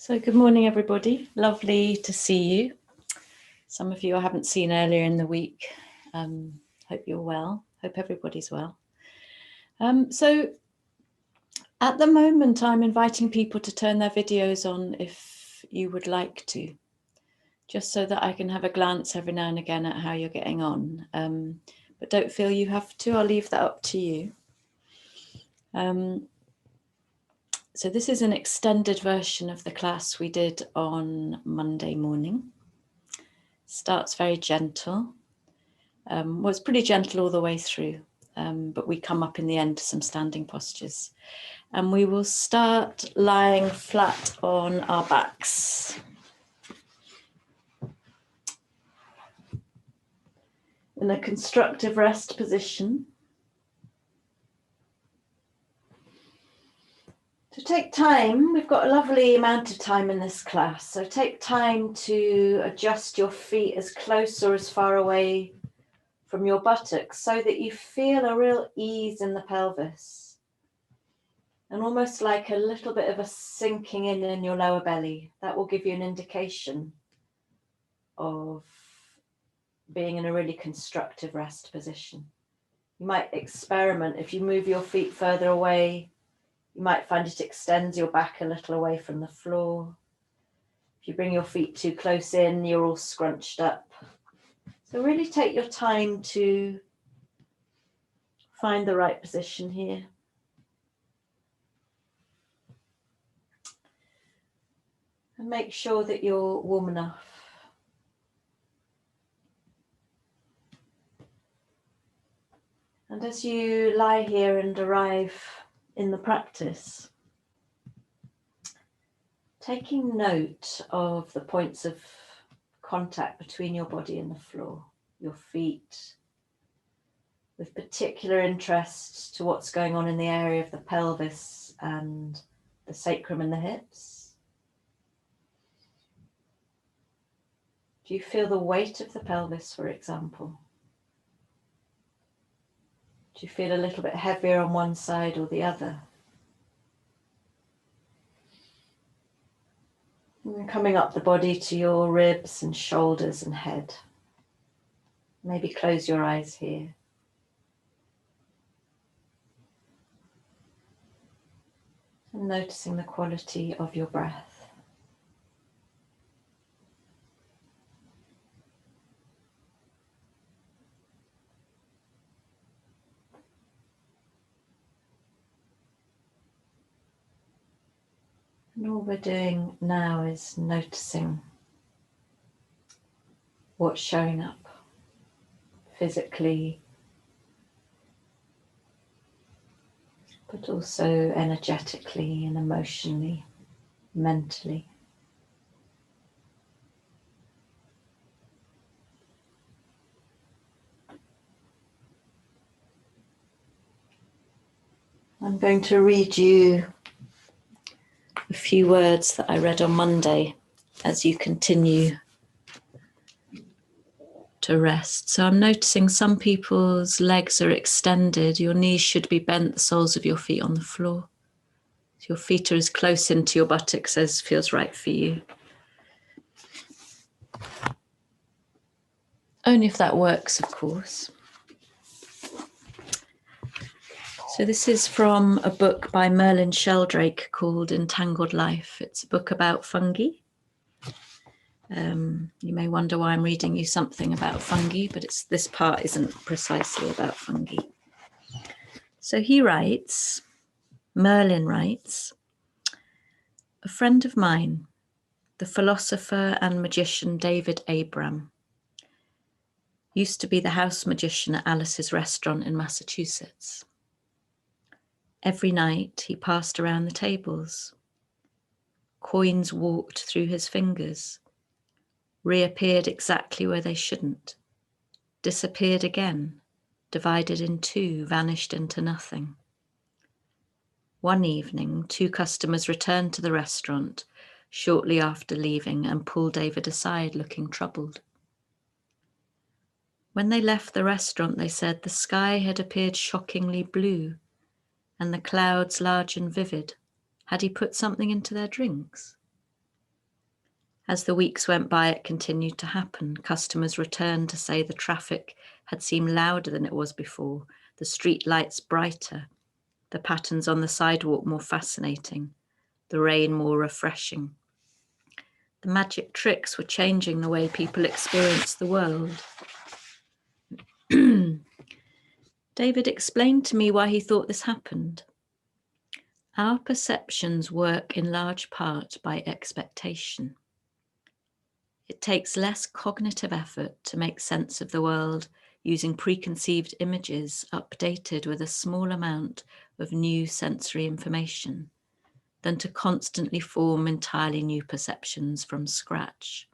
So good morning, everybody. Lovely to see you. Some of you I haven't seen earlier in the week. Hope you're well. Hope everybody's well. So at the moment, I'm inviting people to turn their videos on if you would like to, just so that I can have a glance every now and again at how you're getting on. But don't feel you have to. I'll leave that up to you. So this is an extended version of the class we did on Monday morning. Starts very gentle. Well, it's pretty gentle all the way through, but we come up in the end to some standing postures. And we will start lying flat on our backs. In a constructive rest position. To take time, we've got a lovely amount of time in this class, so take time to adjust your feet as close or as far away from your buttocks so that you feel a real ease in the pelvis and almost like a little bit of a sinking in your lower belly. That will give you an indication of being in a really constructive rest position. You might experiment. If you move your feet further away, you might find it extends your back a little away from the floor. If you bring your feet too close in, you're all scrunched up. So really take your time to find the right position here. And make sure that you're warm enough. And as you lie here and arrive in the practice, taking note of the points of contact between your body and the floor, your feet, with particular interest to what's going on in the area of the pelvis and the sacrum and the hips. Do you feel the weight of the pelvis, for example? Do you feel a little bit heavier on one side or the other? And coming up the body to your ribs and shoulders and head. Maybe close your eyes here. And noticing the quality of your breath. And all we're doing now is noticing what's showing up physically, but also energetically and emotionally, mentally. I'm going to read you a few words that I read on Monday as you continue to rest. So I'm noticing some people's legs are extended. Your knees should be bent, the soles of your feet on the floor. So your feet are as close into your buttocks as feels right for you. Only if that works, of course. So this is from a book by Merlin Sheldrake called Entangled Life. It's a book about fungi. You may wonder why I'm reading you something about fungi, but this part isn't precisely about fungi. So Merlin writes, a friend of mine, the philosopher and magician David Abram, used to be the house magician at Alice's restaurant in Massachusetts. Every night he passed around the tables. Coins walked through his fingers, reappeared exactly where they shouldn't, disappeared again, divided in two, vanished into nothing. One evening, 2 customers returned to the restaurant shortly after leaving and pulled David aside, looking troubled. When they left the restaurant, they said the sky had appeared shockingly blue and the clouds large and vivid. Had he put something into their drinks? As the weeks went by, it continued to happen. Customers returned to say the traffic had seemed louder than it was before, the street lights brighter, the patterns on the sidewalk more fascinating, the rain more refreshing. The magic tricks were changing the way people experienced the world. David explained to me why he thought this happened. Our perceptions work in large part by expectation. It takes less cognitive effort to make sense of the world using preconceived images updated with a small amount of new sensory information than to constantly form entirely new perceptions from scratch.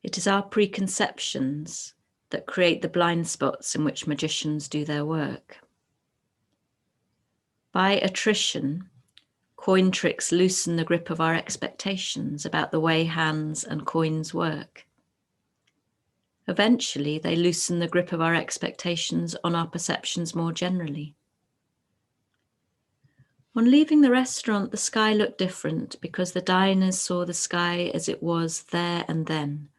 It is our preconceptions that create the blind spots in which magicians do their work. By attrition, coin tricks loosen the grip of our expectations about the way hands and coins work. Eventually, they loosen the grip of our expectations on our perceptions more generally. On leaving the restaurant, the sky looked different because the diners saw the sky as it was there and then,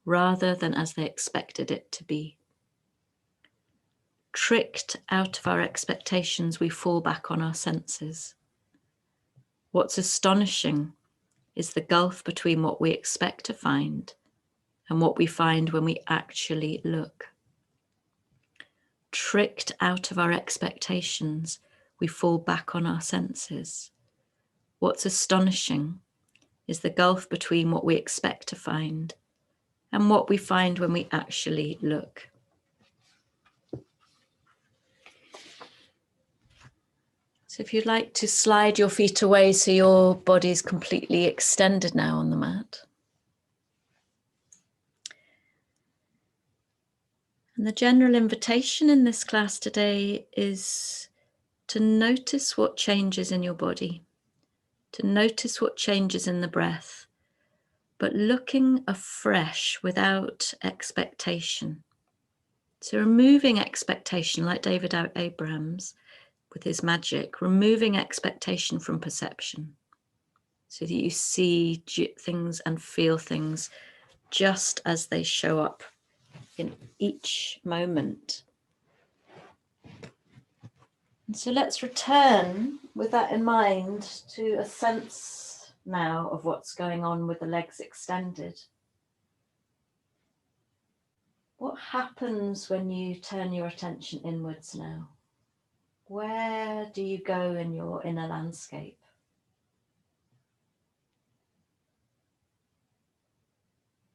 rather than as they expected it to be. Tricked out of our expectations, we fall back on our senses. What's astonishing is the gulf between what we expect to find and what we find when we actually look. Tricked out of our expectations, we fall back on our senses. What's astonishing is the gulf between what we expect to find and what we find when we actually look. So if you'd like to slide your feet away so your body's completely extended now on the mat. And the general invitation in this class today is to notice what changes in your body, to notice what changes in the breath, but looking afresh without expectation. So removing expectation, like David Abrams with his magic, removing expectation from perception so that you see things and feel things just as they show up in each moment. And so let's return with that in mind to a sense now of what's going on with the legs extended. What happens when you turn your attention inwards now? Where do you go in your inner landscape?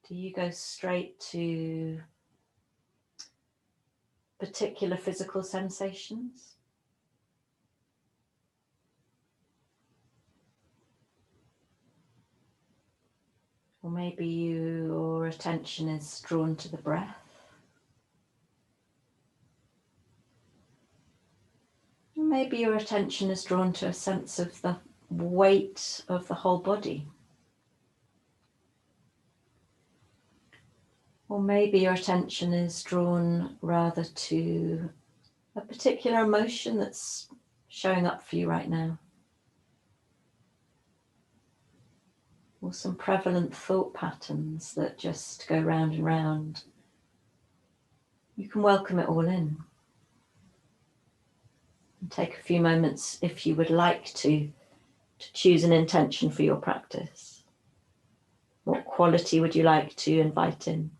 Do you go straight to particular physical sensations? Or maybe your attention is drawn to the breath. Maybe your attention is drawn to a sense of the weight of the whole body. Or maybe your attention is drawn rather to a particular emotion that's showing up for you right now. Or some prevalent thought patterns that just go round and round. You can welcome it all in. And take a few moments, if you would like to choose an intention for your practice. What quality would you like to invite in?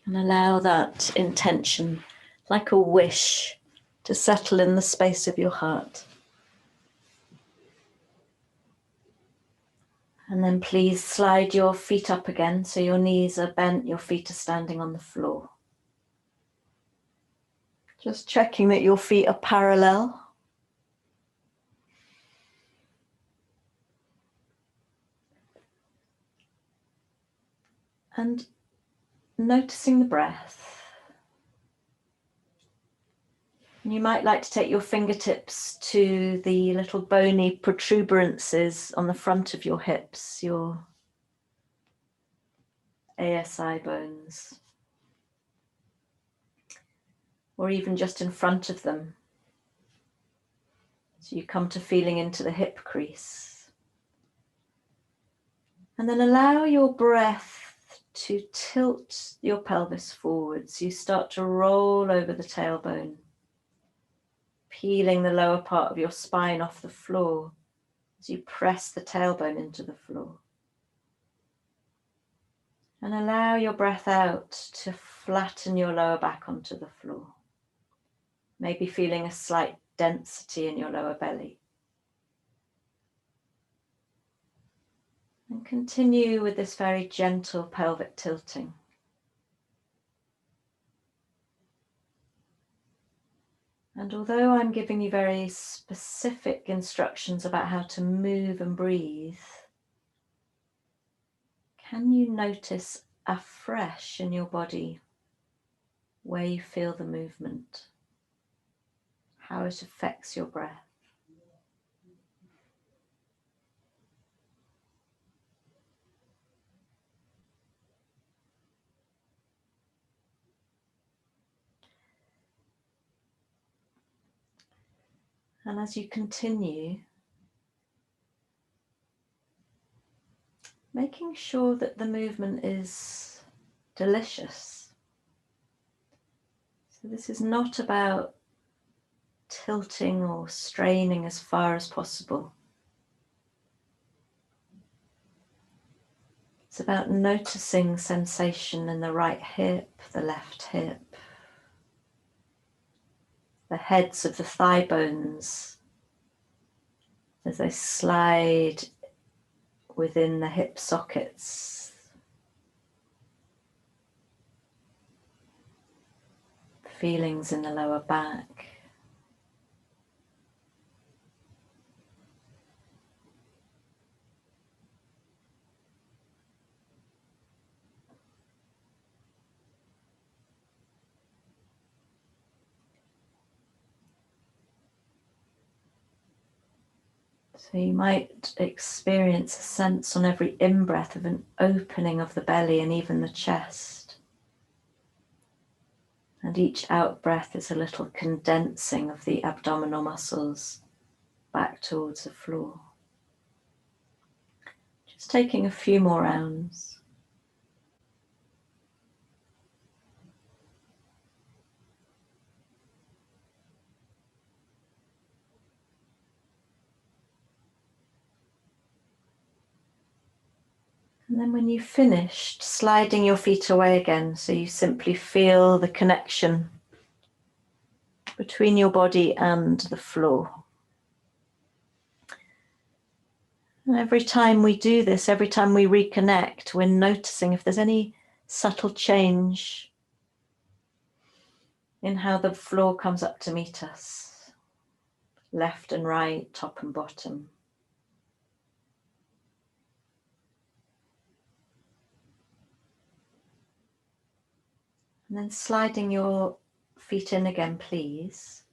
And allow that intention, like a wish, to settle in the space of your heart. And then please slide your feet up again so your knees are bent, your feet are standing on the floor. Just checking that your feet are parallel. And noticing the breath. You might like to take your fingertips to the little bony protuberances on the front of your hips, your ASI bones. or even just in front of them. So you come to feeling into the hip crease. And then allow your breath to tilt your pelvis forwards. You start to roll over the tailbone, peeling the lower part of your spine off the floor as you press the tailbone into the floor. And allow your breath out to flatten your lower back onto the floor. Maybe feeling a slight density in your lower belly. And continue with this very gentle pelvic tilting. And although I'm giving you very specific instructions about how to move and breathe, can you notice afresh in your body where you feel the movement, how it affects your breath? And as you continue, making sure that the movement is delicious. So this is not about tilting or straining as far as possible. It's about noticing sensation in the right hip, the left hip, the heads of the thigh bones as they slide within the hip sockets. Feelings in the lower back. So you might experience a sense on every in-breath of an opening of the belly and even the chest. And each out-breath is a little condensing of the abdominal muscles back towards the floor. Just taking a few more rounds. And then when you've finished, sliding your feet away again, so you simply feel the connection between your body and the floor. And every time we do this, every time we reconnect, we're noticing if there's any subtle change in how the floor comes up to meet us, left and right, top and bottom. And then sliding your feet in again, please.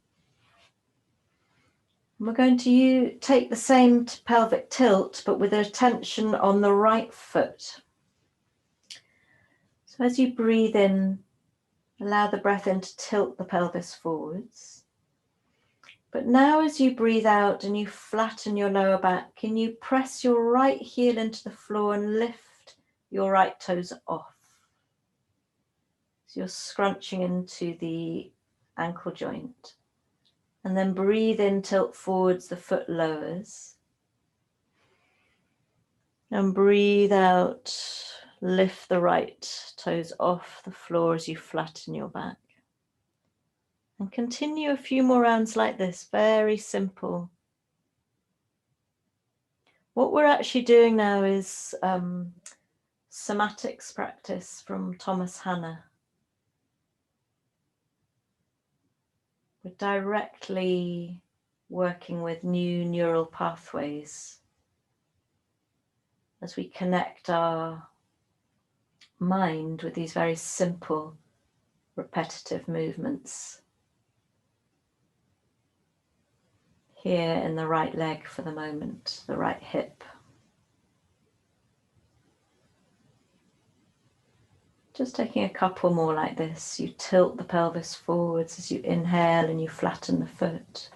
And we're going to take the same pelvic tilt, but with attention on the right foot. So as you breathe in, allow the breath in to tilt the pelvis forwards. But now as you breathe out and you flatten your lower back, can you press your right heel into the floor and lift your right toes off? So you're scrunching into the ankle joint. And then breathe in, tilt forwards, the foot lowers. And breathe out, lift the right toes off the floor as you flatten your back. And continue a few more rounds like this, very simple. What we're actually doing now is somatics practice from Thomas Hanna. We're directly working with new neural pathways as we connect our mind with these very simple, repetitive movements. Here in the right leg for the moment, the right hip. Just taking a couple more like this. You tilt the pelvis forwards as you inhale and you flatten the foot.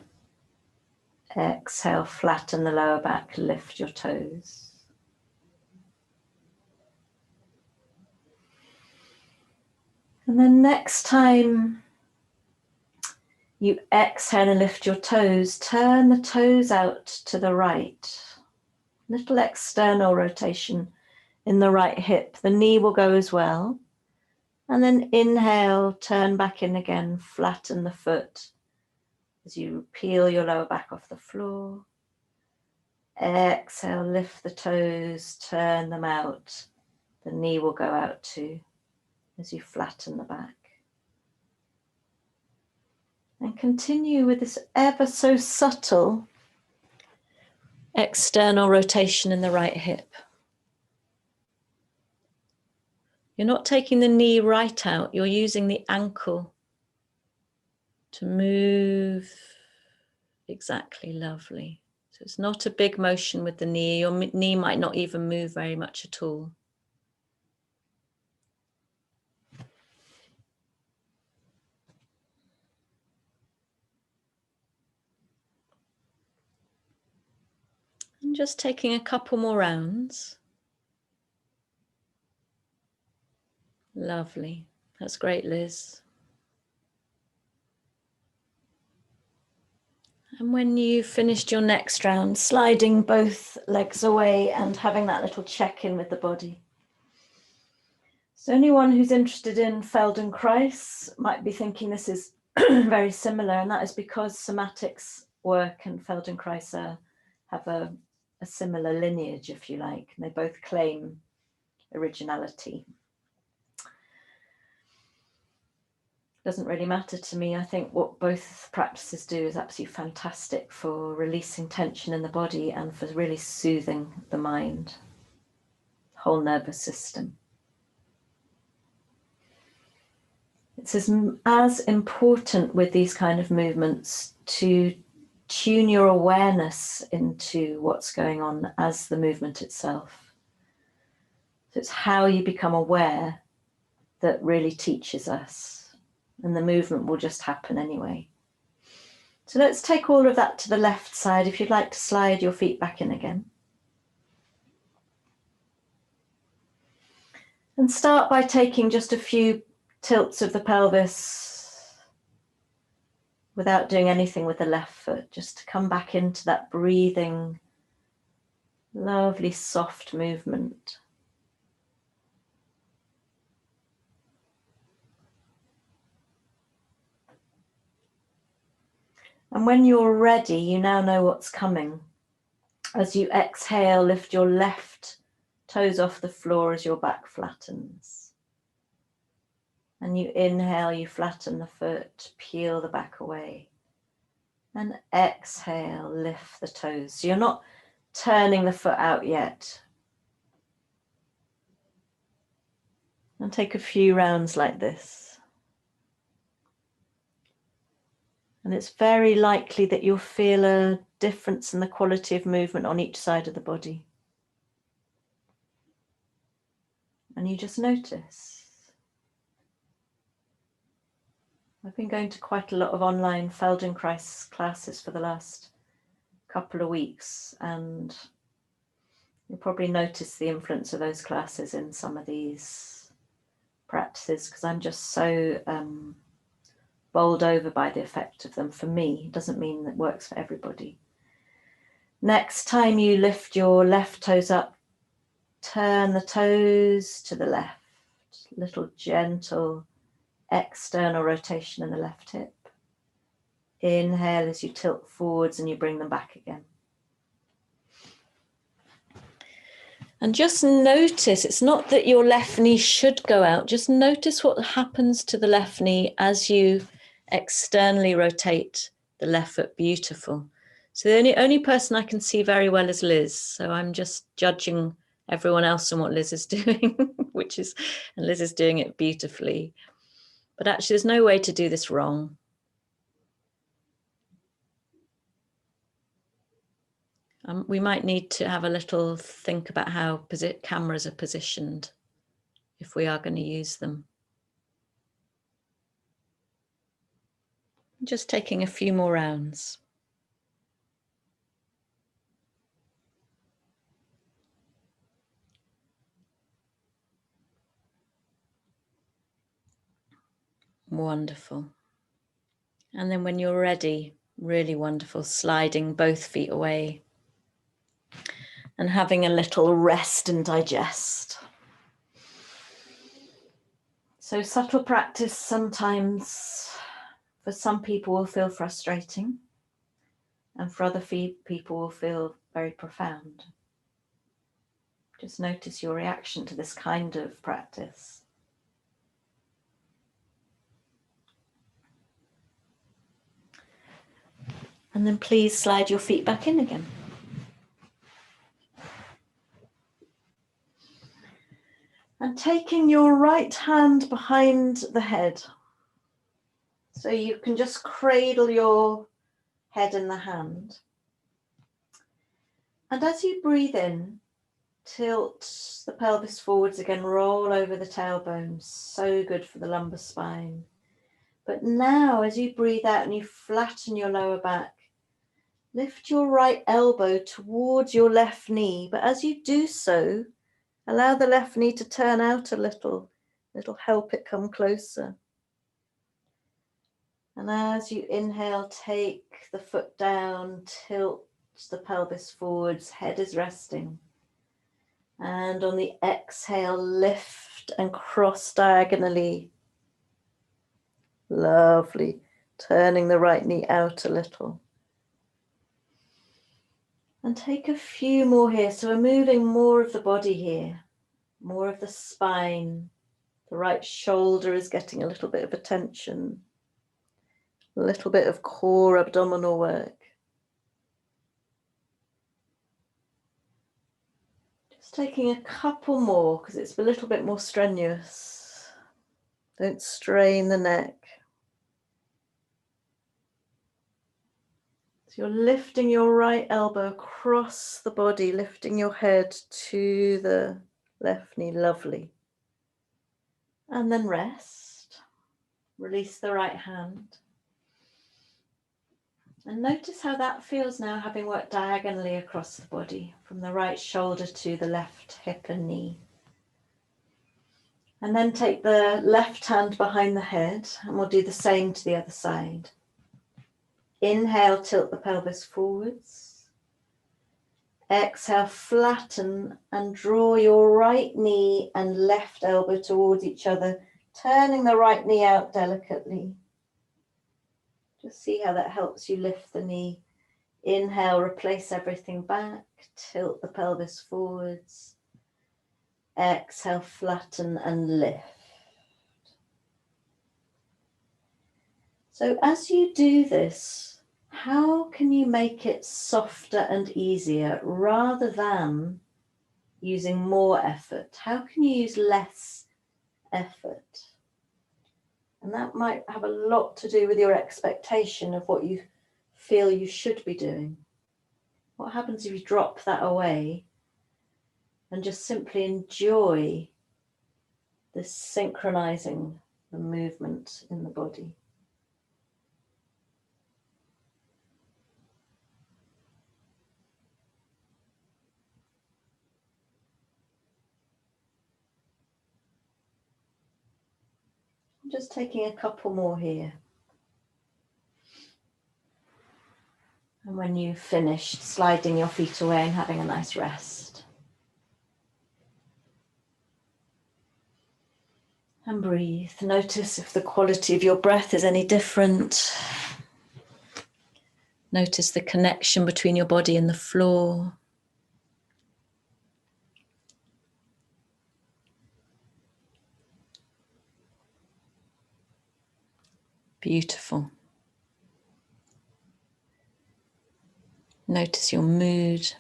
Exhale, flatten the lower back, lift your toes. And then next time you exhale and lift your toes, turn the toes out to the right. Little external rotation in the right hip. The knee will go as well. And then inhale, turn back in again, flatten the foot as you peel your lower back off the floor. Exhale, lift the toes, turn them out. The knee will go out too as you flatten the back. And continue with this ever so subtle external rotation in the right hip. You're not taking the knee right out, you're using the ankle to move. Exactly, lovely. So it's not a big motion with the knee. Your knee might not even move very much at all. And just taking a couple more rounds. Lovely. That's great, Liz. And when you've finished your next round, sliding both legs away and having that little check-in with the body. So anyone who's interested in Feldenkrais might be thinking this is very similar, and that is because somatics work and Feldenkrais have a similar lineage, if you like, and they both claim originality. Doesn't really matter to me. I think what both practices do is absolutely fantastic for releasing tension in the body and for really soothing the mind, whole nervous system. It's as important with these kind of movements to tune your awareness into what's going on as the movement itself. So it's how you become aware that really teaches us, and the movement will just happen anyway. So let's take all of that to the left side. If you'd like to slide your feet back in again. And start by taking just a few tilts of the pelvis without doing anything with the left foot, just to come back into that breathing, lovely soft movement. And when you're ready, you now know what's coming. As you exhale, lift your left toes off the floor as your back flattens. And you inhale, you flatten the foot, peel the back away. And exhale, lift the toes. So you're not turning the foot out yet. And take a few rounds like this. And it's very likely that you'll feel a difference in the quality of movement on each side of the body. And you just notice. I've been going to quite a lot of online Feldenkrais classes for the last couple of weeks, and you'll probably notice the influence of those classes in some of these practices, because I'm just so bowled over by the effect of them. For me, it doesn't mean that it works for everybody. Next time you lift your left toes up, turn the toes to the left, little gentle external rotation in the left hip. Inhale as you tilt forwards and you bring them back again. And just notice, it's not that your left knee should go out, just notice what happens to the left knee as you externally rotate the left foot. Beautiful. So the only person I can see very well is Liz. So I'm just judging everyone else on what Liz is doing, and Liz is doing it beautifully. But actually there's no way to do this wrong. We might need to have a little think about how cameras are positioned if we are going to use them. Just taking a few more rounds. Wonderful. And then when you're ready, really wonderful, sliding both feet away and having a little rest and digest. So subtle practice sometimes for some people will feel frustrating, and for other people will feel very profound. Just notice your reaction to this kind of practice. And then please slide your feet back in again. And taking your right hand behind the head. So you can just cradle your head in the hand. And as you breathe in, tilt the pelvis forwards again, roll over the tailbone. So good for the lumbar spine. But now as you breathe out and you flatten your lower back, lift your right elbow towards your left knee. But as you do so, allow the left knee to turn out a little. It'll help it come closer. And as you inhale, take the foot down, tilt the pelvis forwards, head is resting. And on the exhale, lift and cross diagonally. Lovely. Turning the right knee out a little. And take a few more here. So we're moving more of the body here, more of the spine. The right shoulder is getting a little bit of attention. A little bit of core abdominal work. Just taking a couple more because it's a little bit more strenuous. Don't strain the neck. So you're lifting your right elbow across the body, lifting your head to the left knee. Lovely. And then rest. Release the right hand. And notice how that feels now, having worked diagonally across the body, from the right shoulder to the left hip and knee. And then take the left hand behind the head, and we'll do the same to the other side. Inhale, tilt the pelvis forwards. Exhale, flatten and draw your right knee and left elbow towards each other, turning the right knee out delicately. Just see how that helps you lift the knee. Inhale, replace everything back, tilt the pelvis forwards. Exhale, flatten and lift. So as you do this, how can you make it softer and easier rather than using more effort? How can you use less effort? And that might have a lot to do with your expectation of what you feel you should be doing. What happens if you drop that away and just simply enjoy this synchronizing the movement in the body? I'm just taking a couple more here. And when you've finished, sliding your feet away and having a nice rest. And breathe. Notice if the quality of your breath is any different. Notice the connection between your body and the floor. Beautiful. Notice your mood.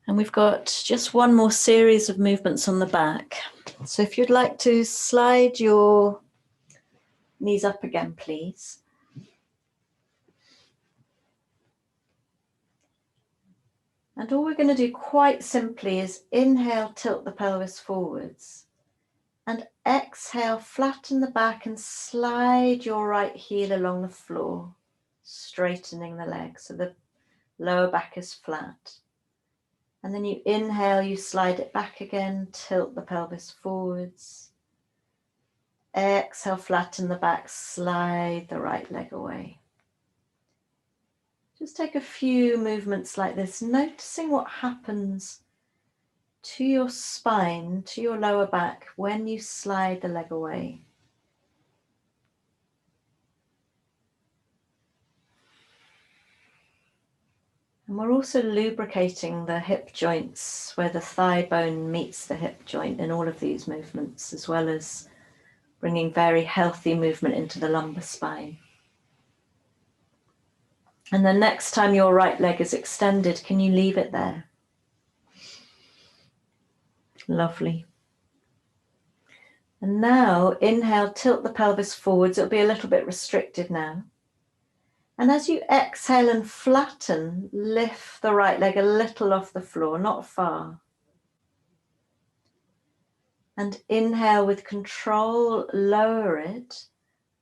And we've got just one more series of movements on the back. So if you'd like to slide your knees up again, please. And all we're going to do quite simply is inhale, tilt the pelvis forwards, and exhale, flatten the back and slide your right heel along the floor, straightening the leg so the lower back is flat. And then you inhale, you slide it back again, tilt the pelvis forwards. Exhale, flatten the back, slide the right leg away. Just take a few movements like this, noticing what happens to your spine, to your lower back when you slide the leg away. And we're also lubricating the hip joints where the thigh bone meets the hip joint in all of these movements, as well as bringing very healthy movement into the lumbar spine. And the next time your right leg is extended, can you leave it there? Lovely. And now inhale, tilt the pelvis forwards. It'll be a little bit restricted now. And as you exhale and flatten, lift the right leg a little off the floor, not far. And inhale with control, lower it,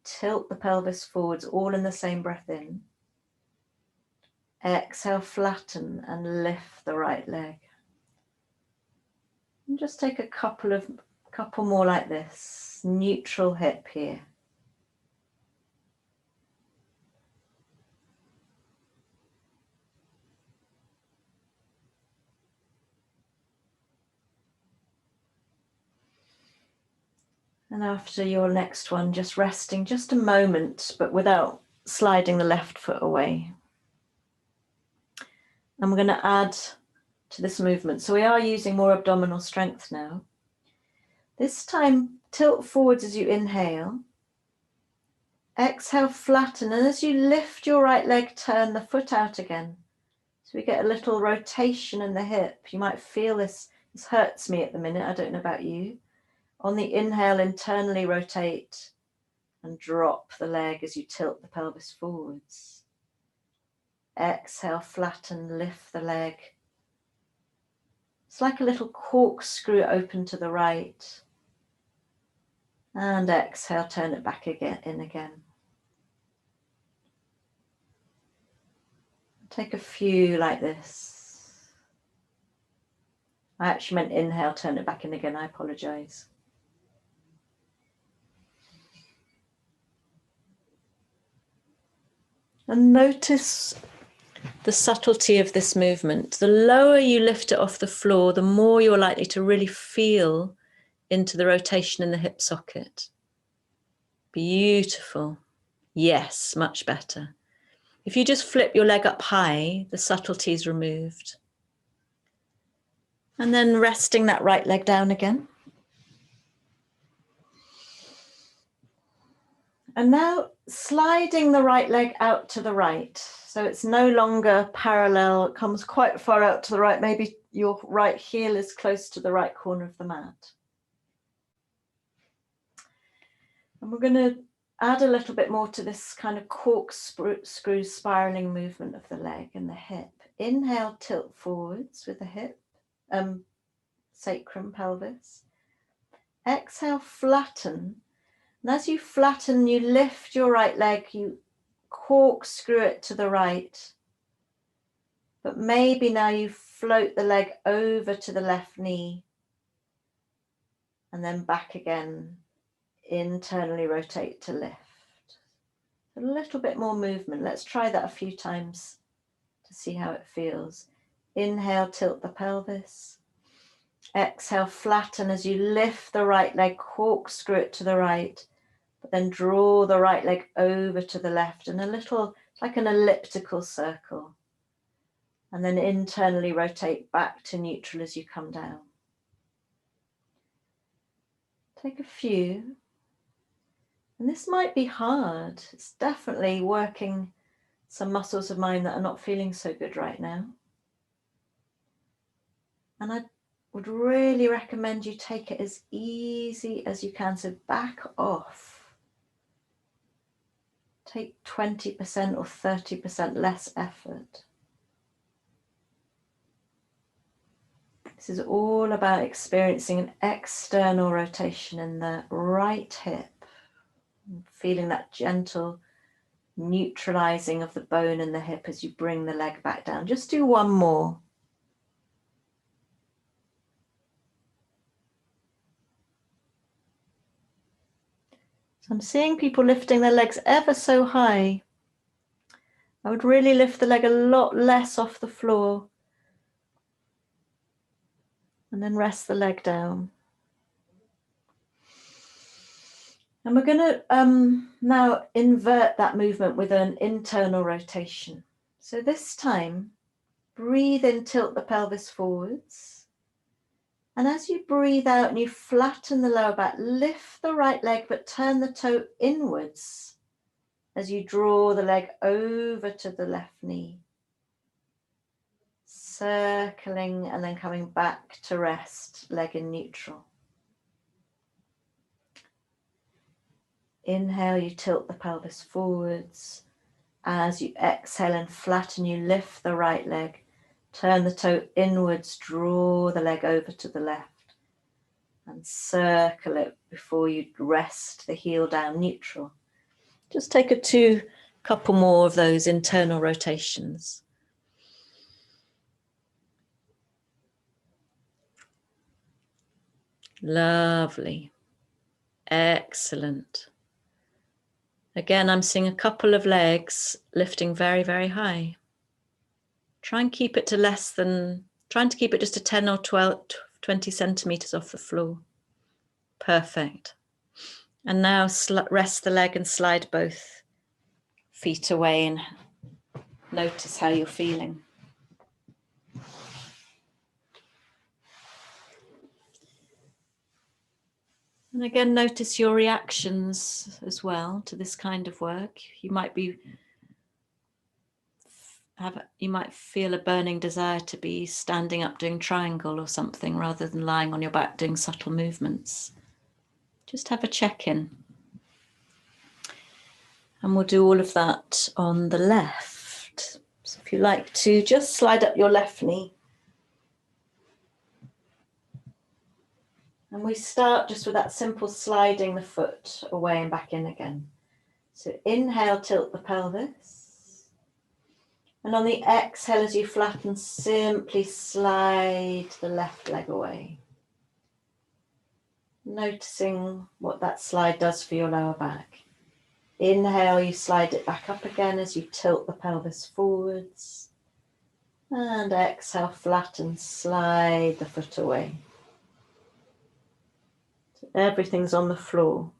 tilt the pelvis forwards, all in the same breath in. Exhale, flatten and lift the right leg. And just take a couple more like this, neutral hip here. And after your next one, just resting just a moment, but without sliding the left foot away. And we're going to add to this movement. So we are using more abdominal strength now. This time, tilt forwards as you inhale. Exhale, flatten. And as you lift your right leg, turn the foot out again. So we get a little rotation in the hip. You might feel this. This hurts me at the minute. I don't know about you. On the inhale, internally rotate and drop the leg as you tilt the pelvis forwards. Exhale, flatten, lift the leg. It's like a little corkscrew open to the right. And exhale, turn it back in again. Take a few like this. I actually meant inhale, turn it back in again. I apologize. And notice the subtlety of this movement. The lower you lift it off the floor, the more you're likely to really feel into the rotation in the hip socket. Beautiful. Yes, much better. If you just flip your leg up high, the subtlety is removed. And then resting that right leg down again. And now sliding the right leg out to the right. So it's no longer parallel, it comes quite far out to the right. Maybe your right heel is close to the right corner of the mat. And we're going to add a little bit more to this kind of corkscrew spiraling movement of the leg and the hip. Inhale, tilt forwards with the hip, sacrum, pelvis. Exhale, flatten. And as you flatten, you lift your right leg, you corkscrew it to the right. But maybe now you float the leg over to the left knee and then back again, internally rotate to lift. A little bit more movement. Let's try that a few times to see how it feels. Inhale, tilt the pelvis. Exhale, flatten as you lift the right leg, corkscrew it to the right, but then draw the right leg over to the left and a little, like an elliptical circle. And then internally rotate back to neutral as you come down. Take a few. And this might be hard. It's definitely working some muscles of mine that are not feeling so good right now. And I would really recommend you take it as easy as you can. So back off. Take 20% or 30% less effort. This is all about experiencing an external rotation in the right hip, feeling that gentle neutralizing of the bone in the hip as you bring the leg back down. Just do one more. So I'm seeing people lifting their legs ever so high. I would really lift the leg a lot less off the floor and then rest the leg down. And we're going to now invert that movement with an internal rotation. So this time, breathe in, tilt the pelvis forwards. And as you breathe out and you flatten the lower back, lift the right leg, but turn the toe inwards as you draw the leg over to the left knee. Circling and then coming back to rest, leg in neutral. Inhale, you tilt the pelvis forwards. As you exhale and flatten, you lift the right leg. Turn the toe inwards, draw the leg over to the left. And circle it before you rest the heel down neutral. Just take a couple more of those internal rotations. Lovely. Excellent. Again, I'm seeing a couple of legs lifting very, very high. Try and keep it to trying to keep it just to 10 or 20 centimeters off the floor. Perfect. And now rest the leg and slide both feet away and notice how you're feeling. And again, notice your reactions as well to this kind of work. You might feel a burning desire to be standing up doing triangle or something rather than lying on your back doing subtle movements. Just have a check-in. And we'll do all of that on the left. So if you like to just slide up your left knee. And we start just with that simple sliding the foot away and back in again. So inhale, tilt the pelvis. And on the exhale, as you flatten, simply slide the left leg away. Noticing what that slide does for your lower back. Inhale, you slide it back up again as you tilt the pelvis forwards. And exhale, flatten, slide the foot away. Everything's on the floor.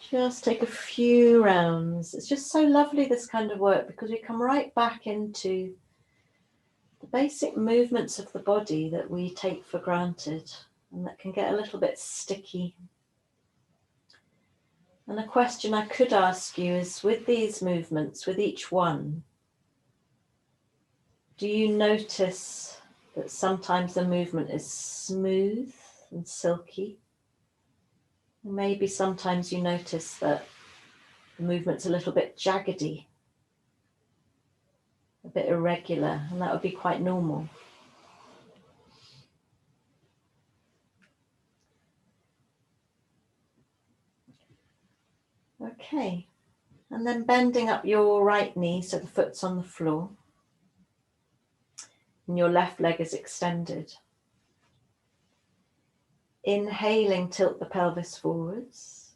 Just take a few rounds. It's just so lovely, this kind of work, because we come right back into the basic movements of the body that we take for granted and that can get a little bit sticky. And a question I could ask you is, with these movements, with each one, do you notice that sometimes the movement is smooth and silky? Maybe sometimes you notice that the movement's a little bit jaggedy, a bit irregular, and that would be quite normal. Okay, and then bending up your right knee so the foot's on the floor and your left leg is extended. Inhaling, tilt the pelvis forwards.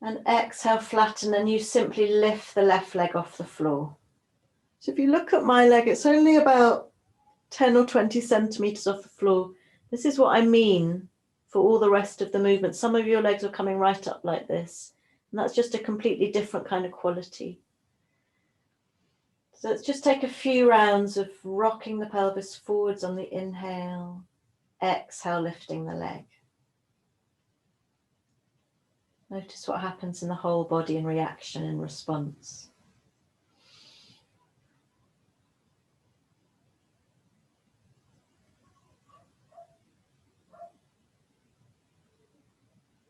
And exhale, flatten, and you simply lift the left leg off the floor. So if you look at my leg, it's only about 10 or 20 centimeters off the floor. This is what I mean for all the rest of the movement. Some of your legs are coming right up like this, and that's just a completely different kind of quality. So let's just take a few rounds of rocking the pelvis forwards on the inhale. Exhale, lifting the leg. Notice what happens in the whole body in reaction and response.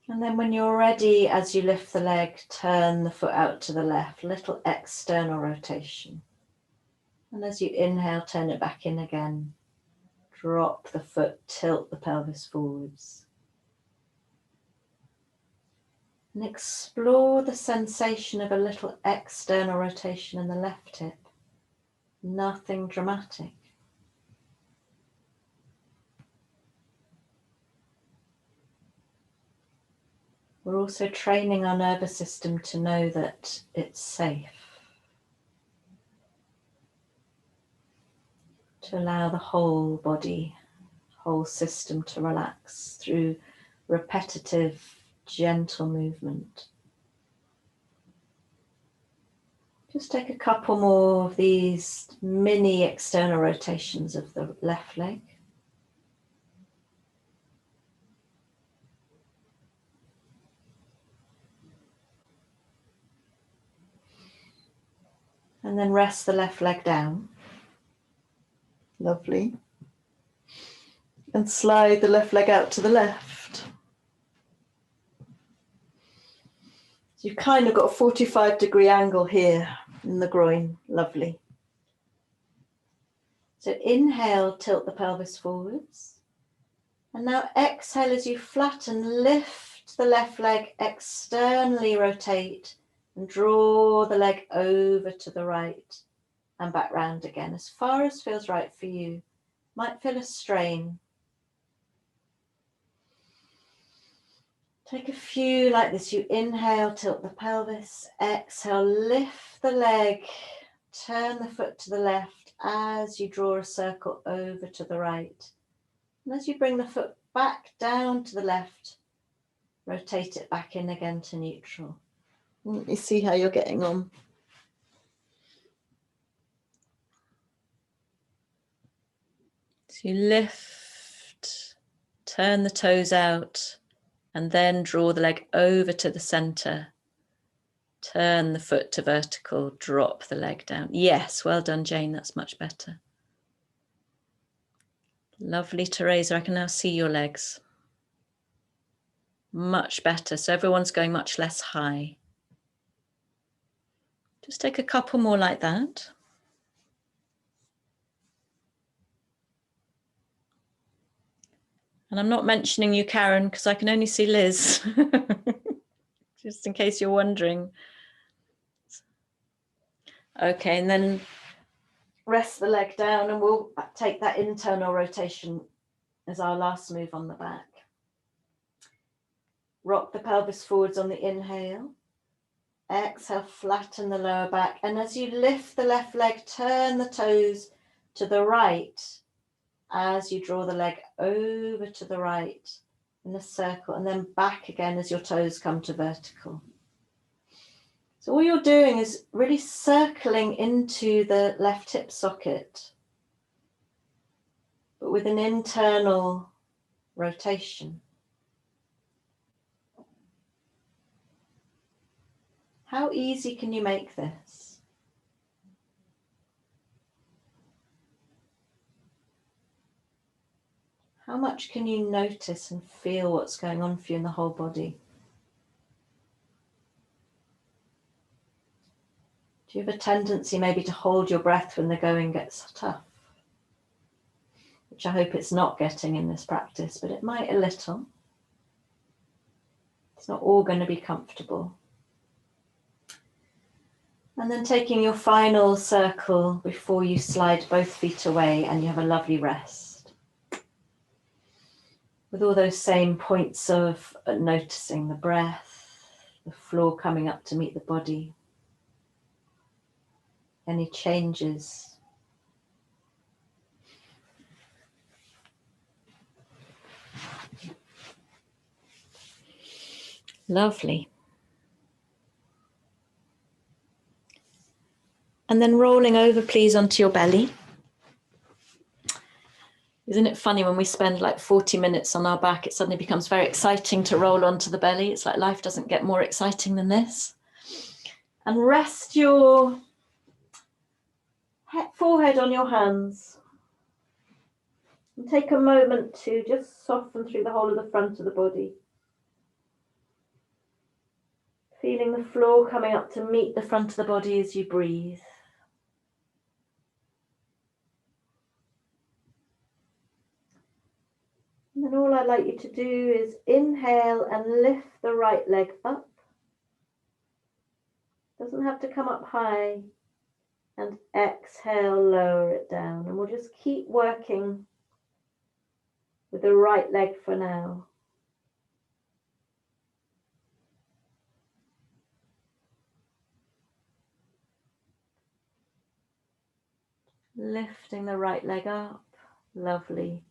And then when you're ready, as you lift the leg, turn the foot out to the left, little external rotation. And as you inhale, turn it back in again. Drop the foot, tilt the pelvis forwards. And explore the sensation of a little external rotation in the left hip. Nothing dramatic. We're also training our nervous system to know that it's safe. To allow the whole body, whole system to relax through repetitive, gentle movement. Just take a couple more of these mini external rotations of the left leg. And then rest the left leg down. Lovely. And slide the left leg out to the left. So you've kind of got a 45-degree angle here in the groin. Lovely. So inhale, tilt the pelvis forwards. And now exhale as you flatten, lift the left leg, externally rotate and draw the leg over to the right and back round again as far as feels right for you. Might feel a strain. Take a few like this. You inhale, tilt the pelvis, exhale, lift the leg, turn the foot to the left as you draw a circle over to the right. And as you bring the foot back down to the left, rotate it back in again to neutral. Let me see how you're getting on. So you lift, turn the toes out, and then draw the leg over to the center. Turn the foot to vertical, drop the leg down. Yes, well done, Jane, that's much better. Lovely, Teresa, I can now see your legs. Much better, so everyone's going much less high. Just take a couple more like that. And I'm not mentioning you, Karen, because I can only see Liz, just in case you're wondering. Okay, and then rest the leg down and we'll take that internal rotation as our last move on the back. Rock the pelvis forwards on the inhale. Exhale, flatten the lower back. And as you lift the left leg, turn the toes to the right as you draw the leg over to the right in a circle and then back again as your toes come to vertical. So all you're doing is really circling into the left hip socket, but with an internal rotation. How easy can you make this? How much can you notice and feel what's going on for you in the whole body? Do you have a tendency maybe to hold your breath when the going gets tough? Which I hope it's not getting in this practice, but it might a little. It's not all going to be comfortable. And then taking your final circle before you slide both feet away and you have a lovely rest. With all those same points of noticing the breath, the floor coming up to meet the body, any changes. Lovely. And then rolling over, please, onto your belly. Isn't it funny when we spend like 40 minutes on our back, it suddenly becomes very exciting to roll onto the belly. It's like life doesn't get more exciting than this. And rest your forehead on your hands. And take a moment to just soften through the whole of the front of the body. Feeling the floor coming up to meet the front of the body as you breathe. And all I'd like you to do is inhale and lift the right leg up. Doesn't have to come up high. And exhale, lower it down. And we'll just keep working with the right leg for now. Lifting the right leg up, lovely,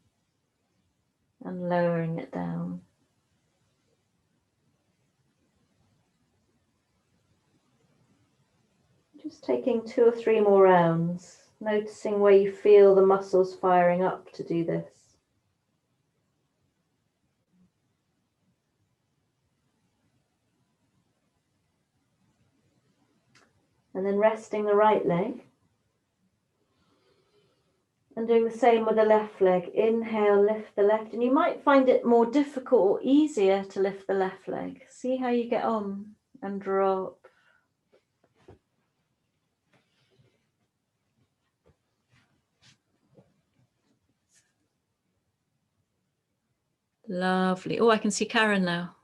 and lowering it down. Just taking 2 or 3 more rounds, noticing where you feel the muscles firing up to do this. And then resting the right leg. And doing the same with the left leg. Inhale, lift the left. And you might find it more difficult or easier to lift the left leg. See how you get on and drop. Lovely. Oh, I can see Karen now.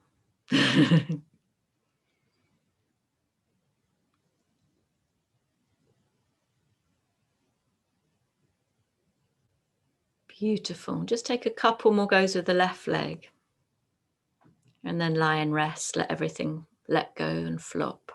Beautiful. Just take a couple more goes with the left leg. And then lie and rest. Let everything let go and flop.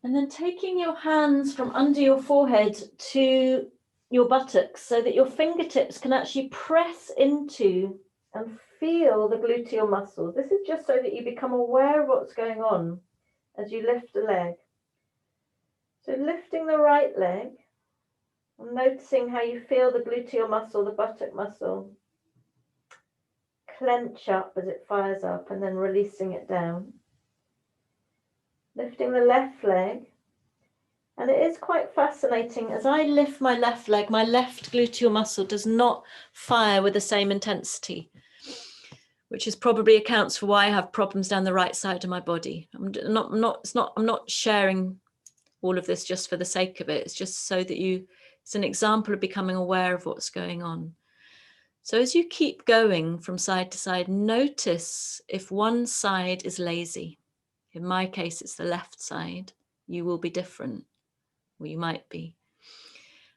And then taking your hands from under your forehead to your buttocks so that your fingertips can actually press into and feel the gluteal muscles. This is just so that you become aware of what's going on as you lift the leg. So lifting the right leg and noticing how you feel the gluteal muscle, the buttock muscle, clench up as it fires up and then releasing it down. Lifting the left leg. And it is quite fascinating. As I lift my left leg, my left gluteal muscle does not fire with the same intensity, which is probably accounts for why I have problems down the right side of my body. I'm not sharing all of this just for the sake of it. It's just so that it's an example of becoming aware of what's going on. So as you keep going from side to side, notice if one side is lazy. In my case, it's the left side. You will be different. Or you might be.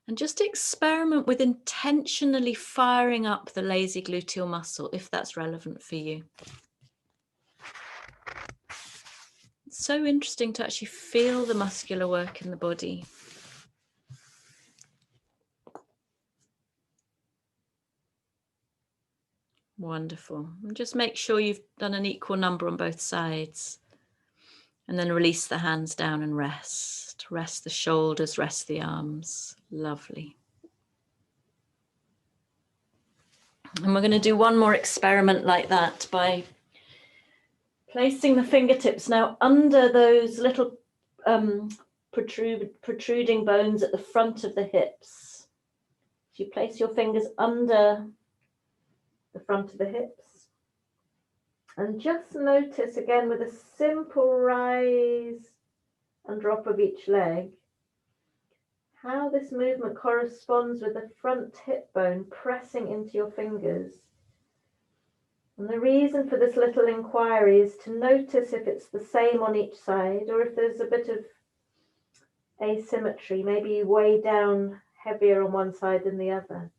And just experiment with intentionally firing up the lazy gluteal muscle if that's relevant for you. It's so interesting to actually feel the muscular work in the body. Wonderful. And just make sure you've done an equal number on both sides. And then release the hands down and rest. Rest the shoulders, rest the arms. Lovely. And we're going to do one more experiment like that by placing the fingertips now under those little protruding bones at the front of the hips. So you place your fingers under the front of the hips. And just notice again with a simple rise and drop of each leg, how this movement corresponds with the front hip bone pressing into your fingers. And the reason for this little inquiry is to notice if it's the same on each side or if there's a bit of asymmetry, maybe you weigh down heavier on one side than the other.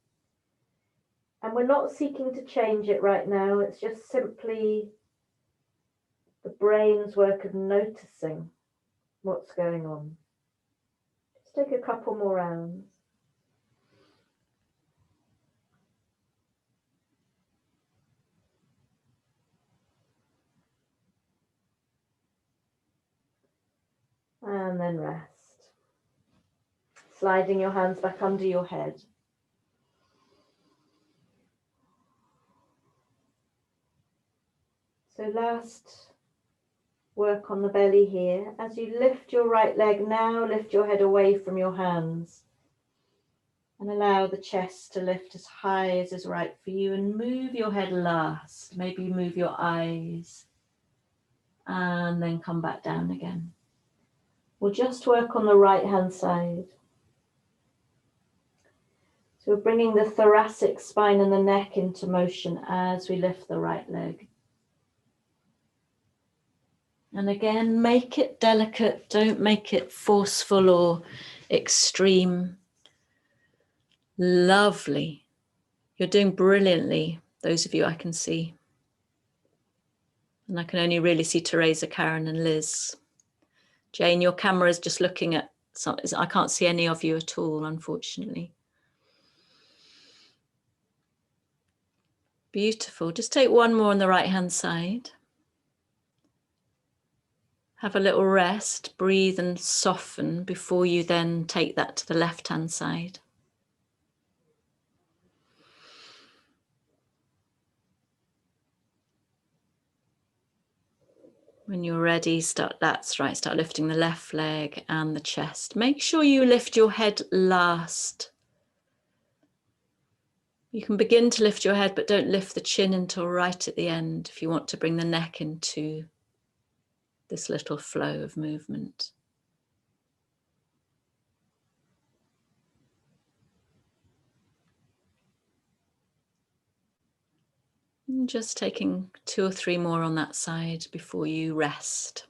And we're not seeking to change it right now, it's just simply the brain's work of noticing what's going on. Just take a couple more rounds. And then rest. Sliding your hands back under your head. So last work on the belly here. As you lift your right leg, now lift your head away from your hands and allow the chest to lift as high as is right for you, and move your head last. Maybe move your eyes and then come back down again. We'll just work on the right hand side. So we're bringing the thoracic spine and the neck into motion as we lift the right leg. And again, make it delicate, don't make it forceful or extreme. Lovely. You're doing brilliantly, those of you I can see. And I can only really see Teresa, Karen and Liz. Jane, your camera is just looking at something. I can't see any of you at all, unfortunately. Beautiful. Just take one more on the right-hand side. Have a little rest, breathe and soften before you then take that to the left-hand side. When you're ready, start lifting the left leg and the chest. Make sure you lift your head last. You can begin to lift your head, but don't lift the chin until right at the end if you want to bring the neck into this little flow of movement. And just taking 2 or 3 more on that side before you rest.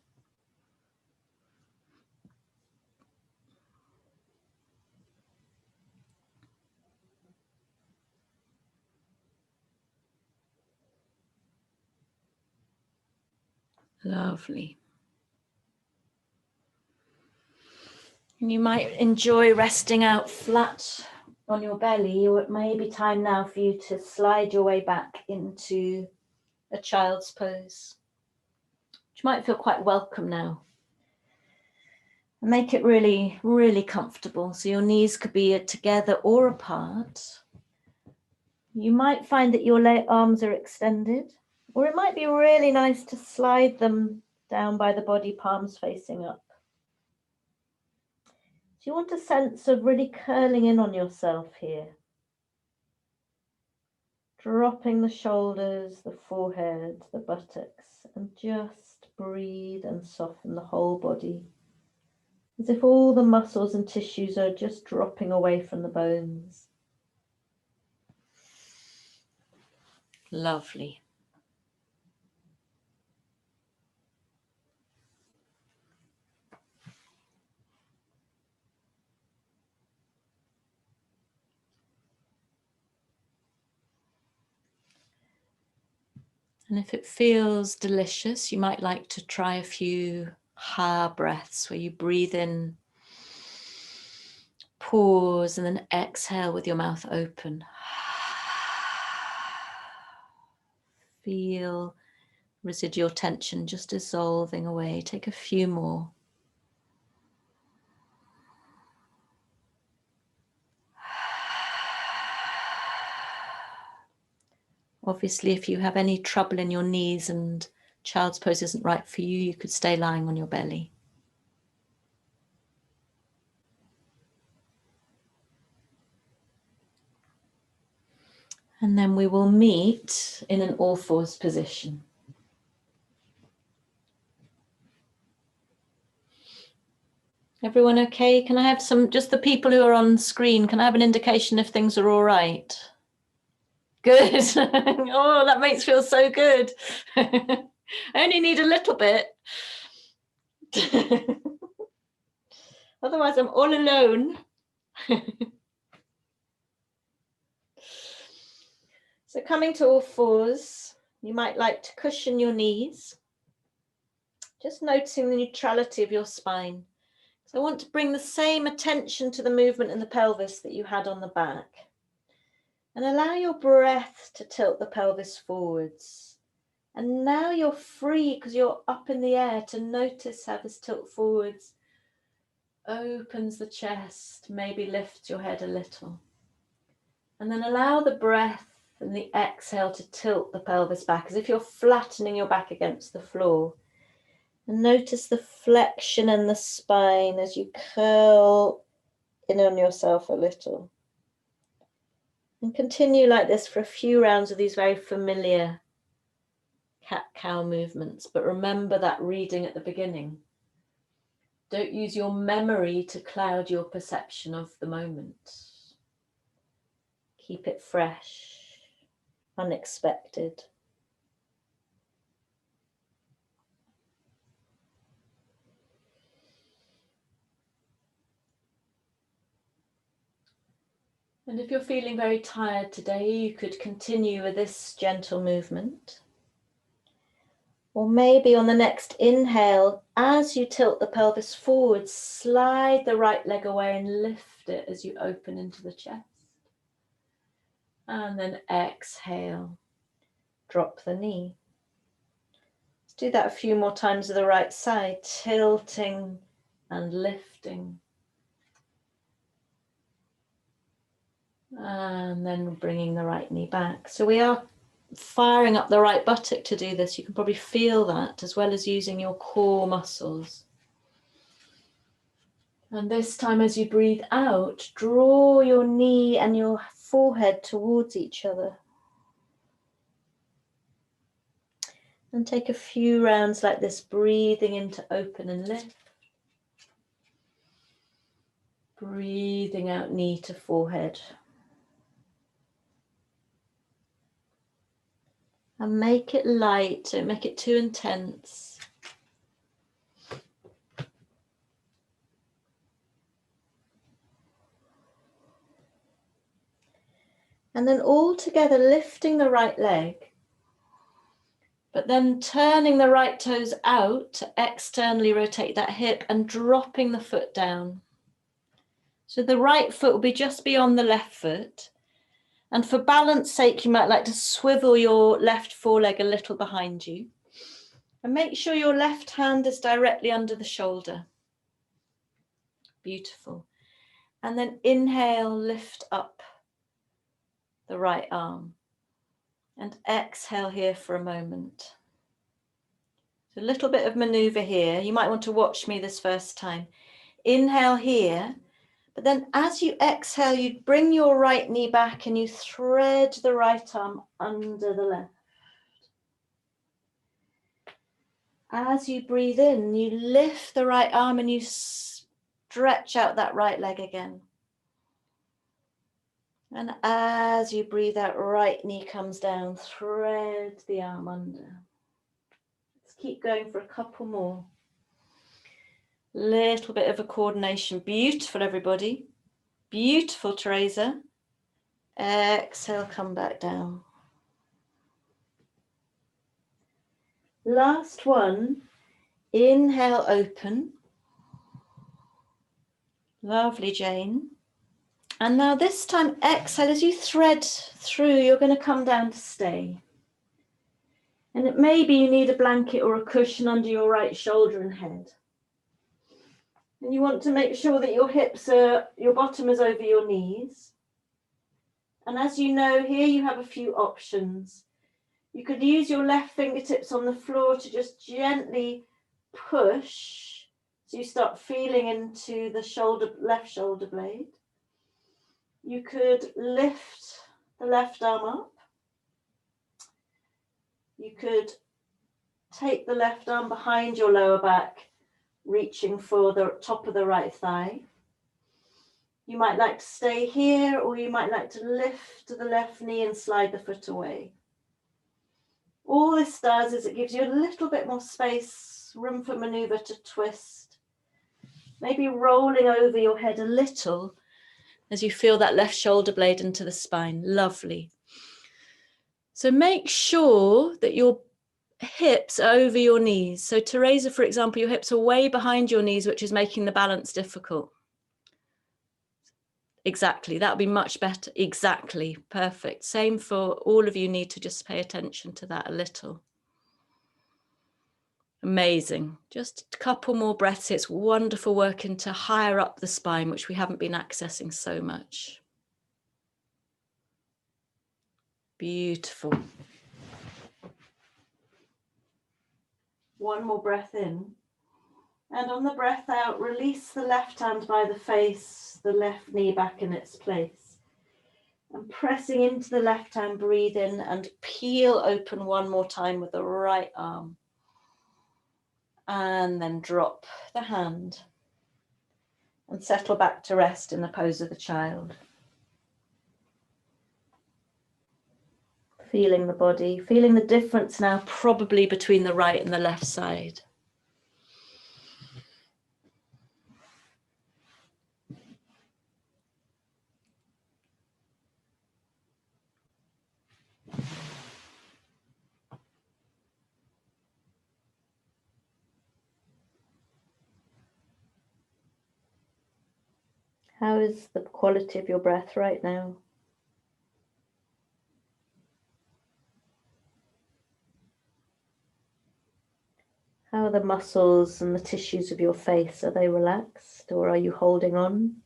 Lovely. And you might enjoy resting out flat on your belly, or it may be time now for you to slide your way back into a child's pose, which might feel quite welcome now. And make it really, really comfortable. So your knees could be together or apart. You might find that your arms are extended, or it might be really nice to slide them down by the body, palms facing up. So you want a sense of really curling in on yourself here. Dropping the shoulders, the forehead, the buttocks, and just breathe and soften the whole body. As if all the muscles and tissues are just dropping away from the bones. Lovely. And if it feels delicious, you might like to try a few ha breaths where you breathe in, pause, and then exhale with your mouth open. Feel residual tension just dissolving away. Take a few more. Obviously, if you have any trouble in your knees and child's pose isn't right for you, you could stay lying on your belly. And then we will meet in an all fours position. Everyone okay? Can I have just the people who are on screen, can I have an indication if things are all right? Good. Oh, that makes me feel so good. I only need a little bit. Otherwise, I'm all alone. So coming to all fours, you might like to cushion your knees. Just noticing the neutrality of your spine. So I want to bring the same attention to the movement in the pelvis that you had on the back. And allow your breath to tilt the pelvis forwards. And now you're free, because you're up in the air, to notice how this tilt forwards opens the chest, maybe lifts your head a little. And then allow the breath and the exhale to tilt the pelvis back, as if you're flattening your back against the floor. And notice the flexion in the spine as you curl in on yourself a little. And continue like this for a few rounds of these very familiar cat-cow movements, but remember that reading at the beginning. Don't use your memory to cloud your perception of the moment. Keep it fresh, unexpected. And if you're feeling very tired today, you could continue with this gentle movement. Or maybe on the next inhale, as you tilt the pelvis forward, slide the right leg away and lift it as you open into the chest. And then exhale, drop the knee. Let's do that a few more times to the right side, tilting and lifting. And then bringing the right knee back. So we are firing up the right buttock to do this. You can probably feel that, as well as using your core muscles. And this time, as you breathe out, draw your knee and your forehead towards each other. And take a few rounds like this, breathing in to open and lift. Breathing out, knee to forehead. And make it light, don't make it too intense. And then all together, lifting the right leg, but then turning the right toes out to externally rotate that hip and dropping the foot down. So the right foot will be just beyond the left foot. And for balance sake, you might like to swivel your left foreleg a little behind you. And make sure your left hand is directly under the shoulder. Beautiful. And then inhale, lift up the right arm. And exhale here for a moment. So a little bit of maneuver here. You might want to watch me this first time. Inhale here. But then as you exhale, you bring your right knee back and you thread the right arm under the left. As you breathe in, you lift the right arm and you stretch out that right leg again. And as you breathe out, right knee comes down, thread the arm under. Let's keep going for a couple more. Little bit of a coordination. Beautiful, everybody. Beautiful, Teresa. Exhale, come back down. Last one. Inhale, open. Lovely, Jane. And now this time, exhale, as you thread through, you're going to come down to stay. And it maybe you need a blanket or a cushion under your right shoulder and head. And you want to make sure that your hips are, your bottom is over your knees. And as you know, here you have a few options. You could use your left fingertips on the floor to just gently push. So you start feeling into the shoulder, left shoulder blade. You could lift the left arm up. You could take the left arm behind your lower back, reaching for the top of the right thigh. You might like to stay here, or you might like to lift the left knee and slide the foot away. All this does is it gives you a little bit more space, room for maneuver to twist. Maybe rolling over your head a little as you feel that left shoulder blade into the spine. Lovely. So make sure that your hips are over your knees. So Teresa, for example, your hips are way behind your knees, which is making the balance difficult. Exactly, that would be much better. Exactly, perfect. Same for all of you, need to just pay attention to that a little. Amazing. Just a couple more breaths. It's wonderful working to higher up the spine, which we haven't been accessing so much. Beautiful. One more breath in. And on the breath out, release the left hand by the face, the left knee back in its place. And pressing into the left hand, breathe in and peel open one more time with the right arm. And then drop the hand and settle back to rest in the pose of the child. Feeling the body, feeling the difference now probably between the right and the left side. How is the quality of your breath right now? How are the muscles and the tissues of your face? Are they relaxed or are you holding on?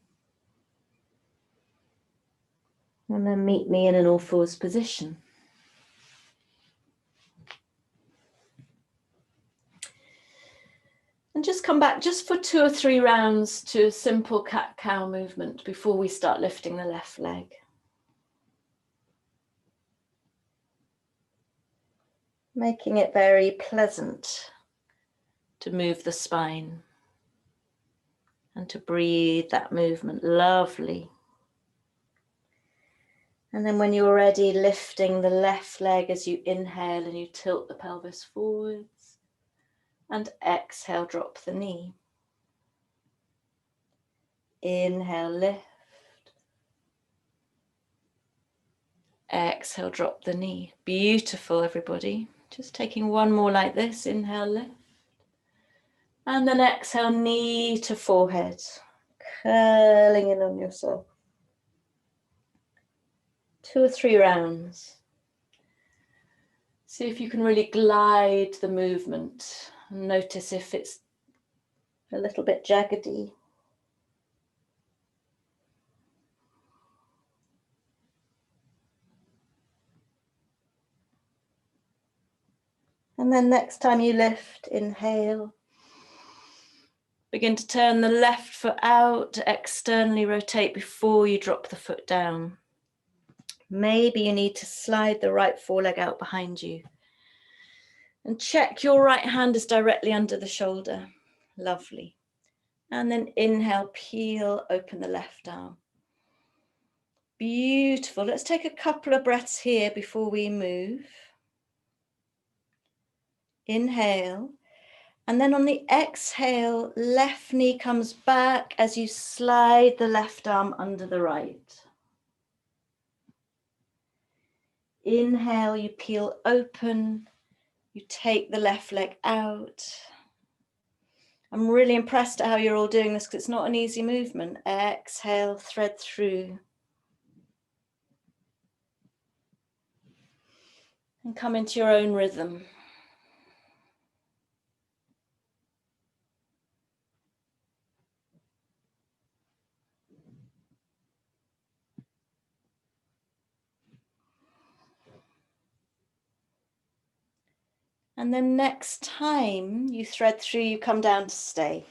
And then meet me in an all fours position. And just come back just for 2 or 3 rounds to a simple cat-cow movement before we start lifting the left leg. Making it very pleasant to move the spine and to breathe that movement. Lovely. And then when you're ready, lifting the left leg as you inhale and you tilt the pelvis forwards. And exhale, drop the knee. Inhale, lift. Exhale, drop the knee. Beautiful, everybody. Just taking one more like this. Inhale, lift. And then exhale, knee to forehead. Curling in on yourself. 2 or 3 rounds. See if you can really glide the movement. Notice if it's a little bit jaggedy. And then next time you lift, inhale. Begin to turn the left foot out, externally rotate before you drop the foot down. Maybe you need to slide the right foreleg out behind you. And check your right hand is directly under the shoulder. Lovely. And then inhale, peel, open the left arm. Beautiful. Let's take a couple of breaths here before we move. Inhale. And then on the exhale, left knee comes back as you slide the left arm under the right. Inhale, you peel open, you take the left leg out. I'm really impressed at how you're all doing this because it's not an easy movement. Exhale, thread through. And come into your own rhythm. And then next time you thread through, you come down to stay.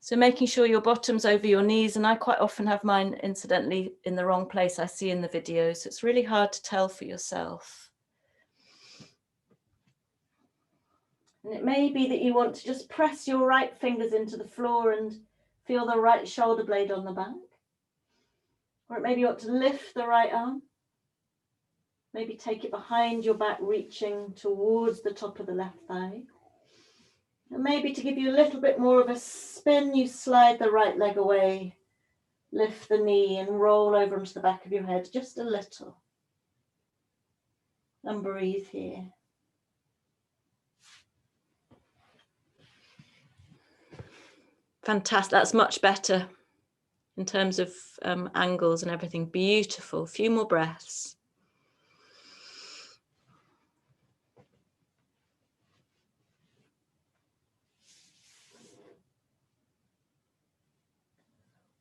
So making sure your bottom's over your knees, and I quite often have mine incidentally in the wrong place I see in the videos. So it's really hard to tell for yourself. And it may be that you want to just press your right fingers into the floor and feel the right shoulder blade on the back. Or it may be you want to lift the right arm. Maybe take it behind your back, reaching towards the top of the left thigh. And maybe to give you a little bit more of a spin, you slide the right leg away, lift the knee and roll over onto the back of your head just a little. And breathe here. Fantastic, that's much better in terms of angles and everything. Beautiful, a few more breaths.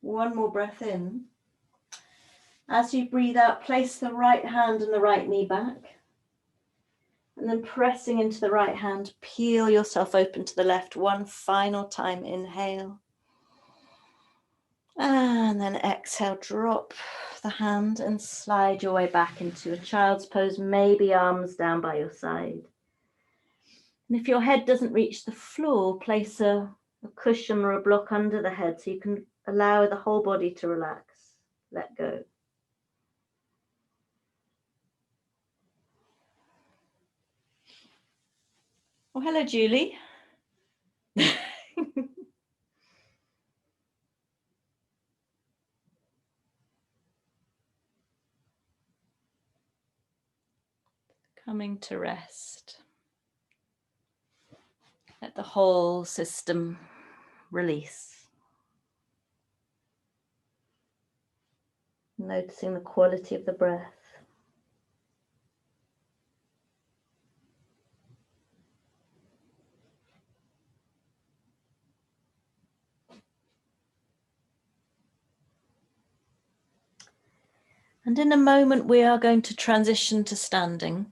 One more breath in. As you breathe out, place the right hand and the right knee back. And then pressing into the right hand, peel yourself open to the left one final time. Inhale. And then exhale, drop the hand and slide your way back into a child's pose, maybe arms down by your side. And if your head doesn't reach the floor, place a cushion or a block under the head so you can allow the whole body to relax, let go. Oh, hello, Julie. Coming to rest. Let the whole system release. Noticing the quality of the breath. And in a moment, we are going to transition to standing.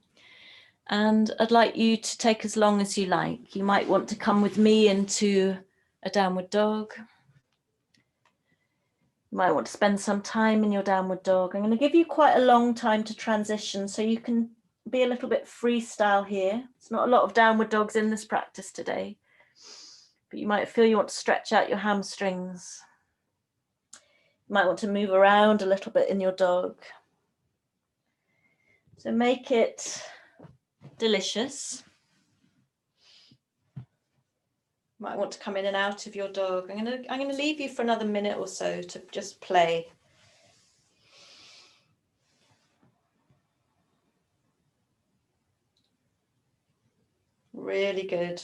And I'd like you to take as long as you like. You might want to come with me into a downward dog. You might want to spend some time in your downward dog. I'm going to give you quite a long time to transition so you can be a little bit freestyle here. It's not a lot of downward dogs in this practice today, but you might feel you want to stretch out your hamstrings. You might want to move around a little bit in your dog. So make it delicious. You might want to come in and out of your dog. I'm going to leave you for another minute or so to just play. Really good.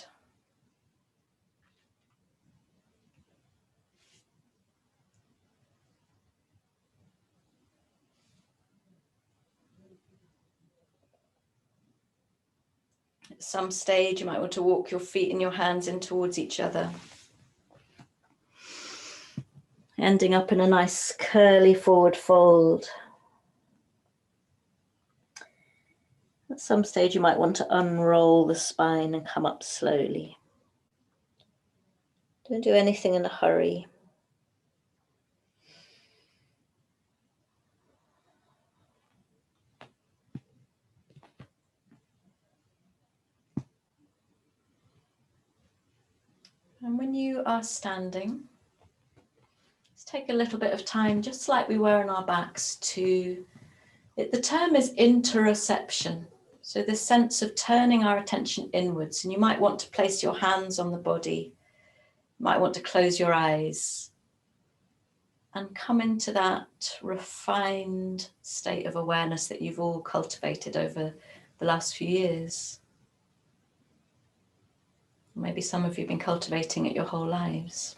At some stage, you might want to walk your feet and your hands in towards each other. Ending up in a nice curly forward fold. At some stage, you might want to unroll the spine and come up slowly. Don't do anything in a hurry. And when you are standing, let's take a little bit of time, just like we were on our backs, the term is interoception. So this sense of turning our attention inwards, and you might want to place your hands on the body, you might want to close your eyes and come into that refined state of awareness that you've all cultivated over the last few years. Maybe some of you have been cultivating it your whole lives.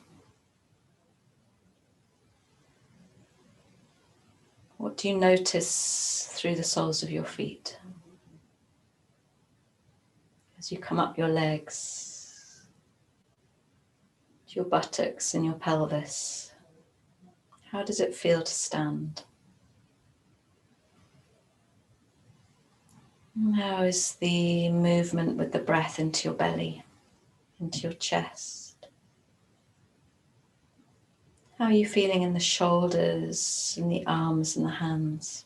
What do you notice through the soles of your feet? As you come up your legs, to your buttocks and your pelvis, how does it feel to stand? And how is the movement with the breath into your belly, into your chest? How are you feeling in the shoulders, and the arms and the hands,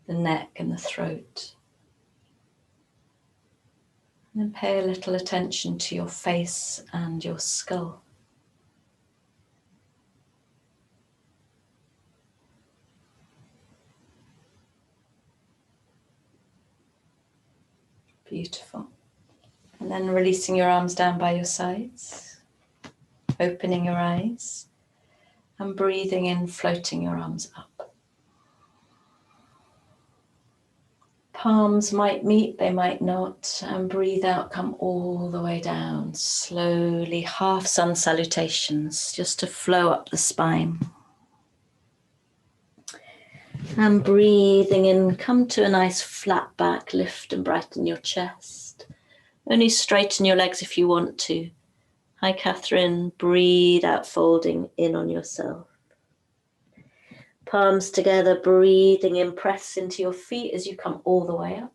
the neck and the throat? And then pay a little attention to your face and your skull. Beautiful. And then releasing your arms down by your sides, opening your eyes, and breathing in, floating your arms up. Palms might meet, they might not, and breathe out, come all the way down, slowly, half sun salutations, just to flow up the spine. And breathing in, come to a nice flat back, lift and brighten your chest. Only straighten your legs if you want to. Hi, Catherine. Breathe out, folding in on yourself. Palms together, breathing in, press into your feet as you come all the way up.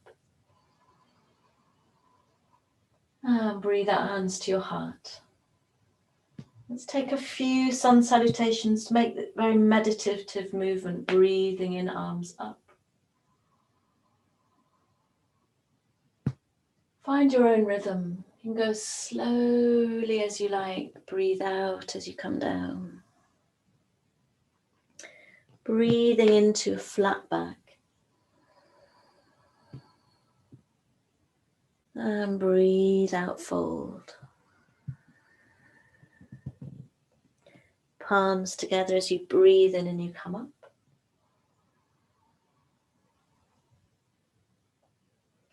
And breathe out, hands to your heart. Let's take a few sun salutations to make the very meditative movement, breathing in, arms up. Find your own rhythm. You can go slowly as you like. Breathe out as you come down. Breathing into a flat back. And breathe out, fold. Palms together as you breathe in and you come up.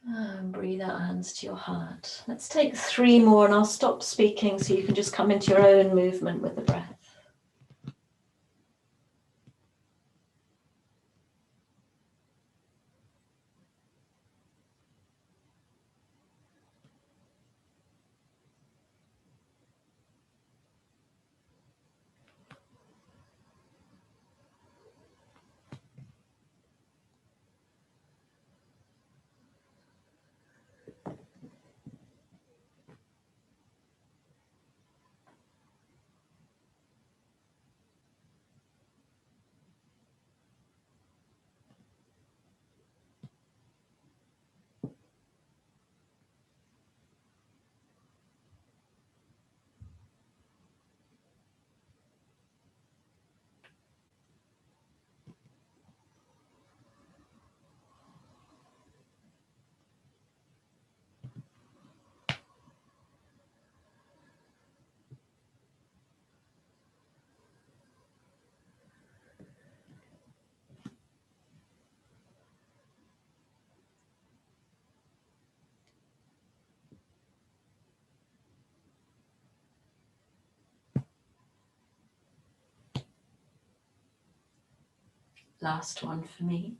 And breathe out, hands to your heart. Let's take 3 more and I'll stop speaking so you can just come into your own movement with the breath. Last one for me.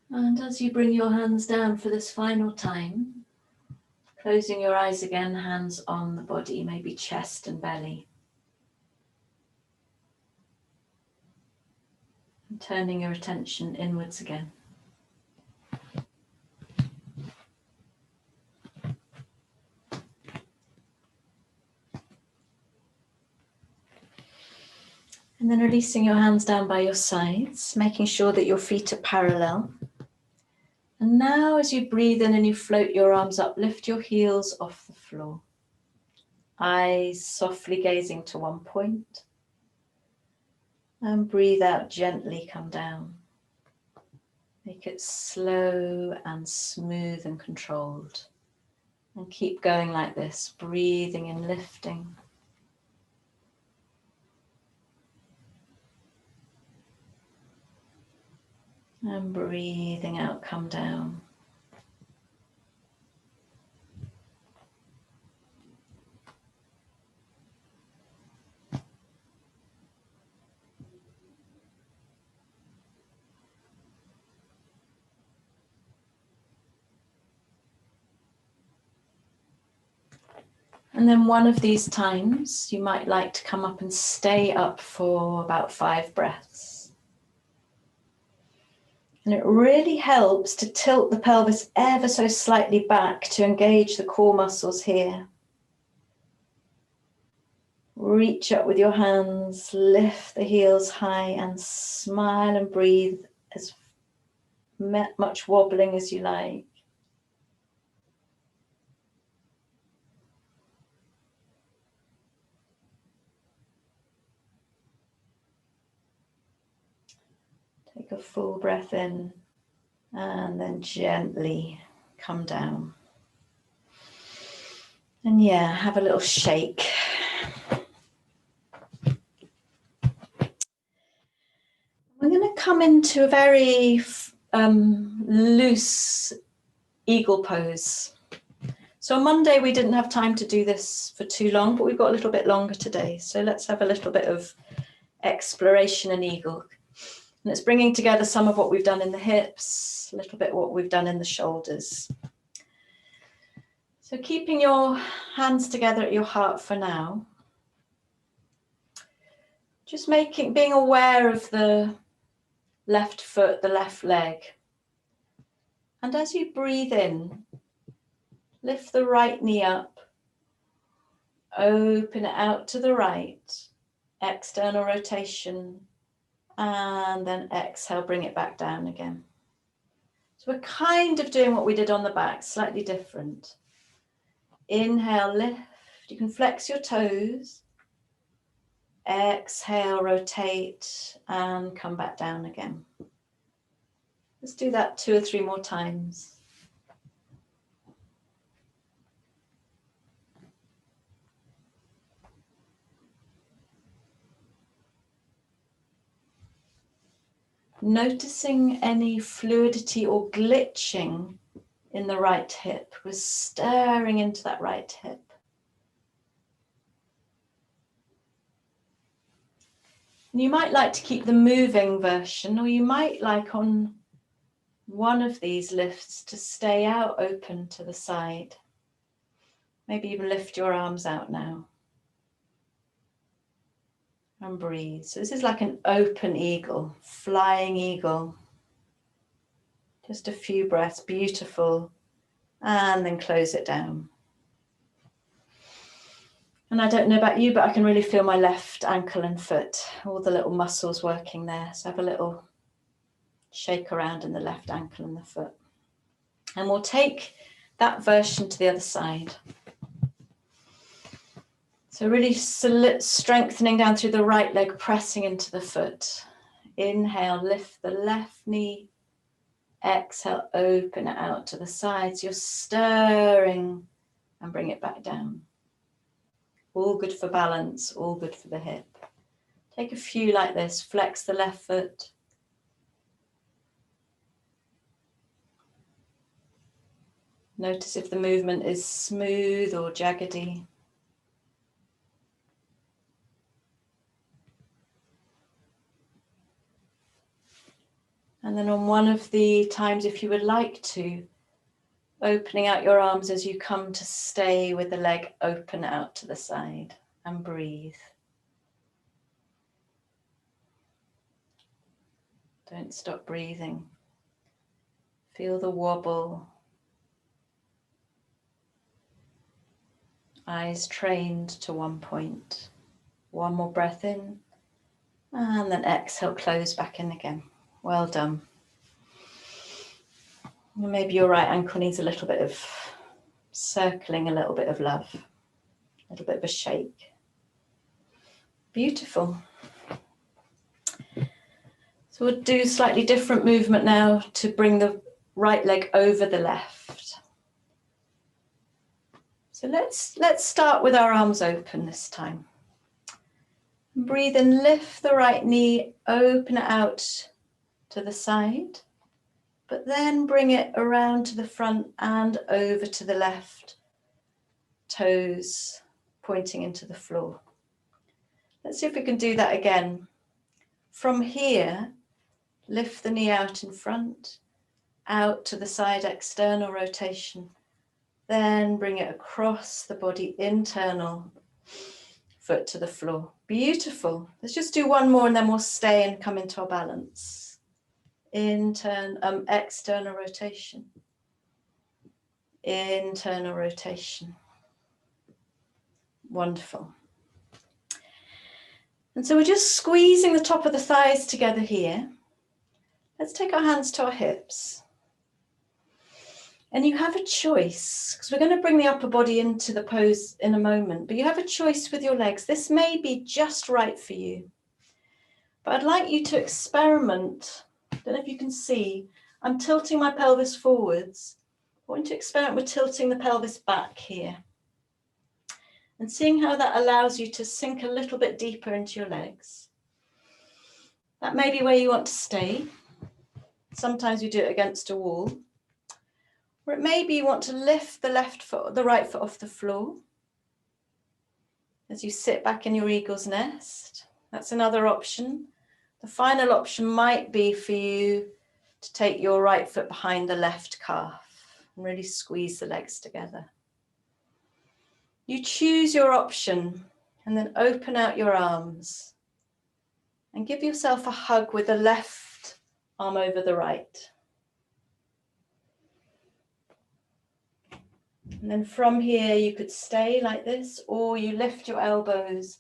And as you bring your hands down for this final time, closing your eyes again, hands on the body, maybe chest and belly. And turning your attention inwards again. And then releasing your hands down by your sides, making sure that your feet are parallel. And now as you breathe in and you float your arms up, lift your heels off the floor. Eyes softly gazing to one point. And breathe out, gently come down. Make it slow and smooth and controlled. And keep going like this, breathing and lifting. And breathing out, come down. And then one of these times, you might like to come up and stay up for about 5 breaths. And it really helps to tilt the pelvis ever so slightly back to engage the core muscles here. Reach up with your hands, lift the heels high and smile and breathe as much wobbling as you like. Take a full breath in and then gently come down. And yeah, have a little shake. We're going to come into a very loose eagle pose. So on Monday, we didn't have time to do this for too long, but we've got a little bit longer today. So let's have a little bit of exploration and eagle. And it's bringing together some of what we've done in the hips, a little bit what we've done in the shoulders. So keeping your hands together at your heart for now. Just being aware of the left foot, the left leg. And as you breathe in, lift the right knee up, open it out to the right, external rotation, and then exhale, bring it back down again. So we're kind of doing what we did on the back, slightly different. Inhale, lift, you can flex your toes. Exhale, rotate, and come back down again. Let's do that 2 or 3 more times. Noticing any fluidity or glitching in the right hip. We're stirring into that right hip. And you might like to keep the moving version, or you might like on one of these lifts to stay out open to the side. Maybe even lift your arms out now. And breathe. So this is like an open eagle, flying eagle. Just a few breaths, beautiful. And then close it down. And I don't know about you, but I can really feel my left ankle and foot, all the little muscles working there. So have a little shake around in the left ankle and the foot. And we'll take that version to the other side. So really strengthening down through the right leg, pressing into the foot. Inhale, lift the left knee. Exhale, open it out to the sides. You're stirring and bring it back down. All good for balance, all good for the hip. Take a few like this. Flex the left foot. Notice if the movement is smooth or jaggedy. And then on one of the times, if you would like to, opening out your arms as you come to stay with the leg open out to the side and breathe. Don't stop breathing. Feel the wobble. Eyes trained to one point. One more breath in and then exhale, close back in again. Well done. Maybe your right ankle needs a little bit of circling, a little bit of love, a little bit of a shake. Beautiful. So we'll do slightly different movement now to bring the right leg over the left. So let's start with our arms open this time. Breathe in, lift the right knee, open it out to the side. But then bring it around to the front and over to the left, toes pointing into the floor. Let's see if we can do that again. From here, lift the knee out in front, out to the side, external rotation. Then bring it across the body, internal, foot to the floor. Beautiful. Let's just do one more and then we'll stay and come into our balance. External rotation, internal rotation. Wonderful. And so we're just squeezing the top of the thighs together here. Let's take our hands to our hips. And you have a choice, because we're going to bring the upper body into the pose in a moment, but you have a choice with your legs. This may be just right for you, but I'd like you to experiment. I don't know if you can see, I'm tilting my pelvis forwards. I want you to experiment with tilting the pelvis back here and seeing how that allows you to sink a little bit deeper into your legs. That may be where you want to stay. Sometimes you do it against a wall. Or it may be you want to lift the right foot off the floor as you sit back in your eagle's nest. That's another option. The final option might be for you to take your right foot behind the left calf and really squeeze the legs together. You choose your option and then open out your arms and give yourself a hug with the left arm over the right. And then from here, you could stay like this, or you lift your elbows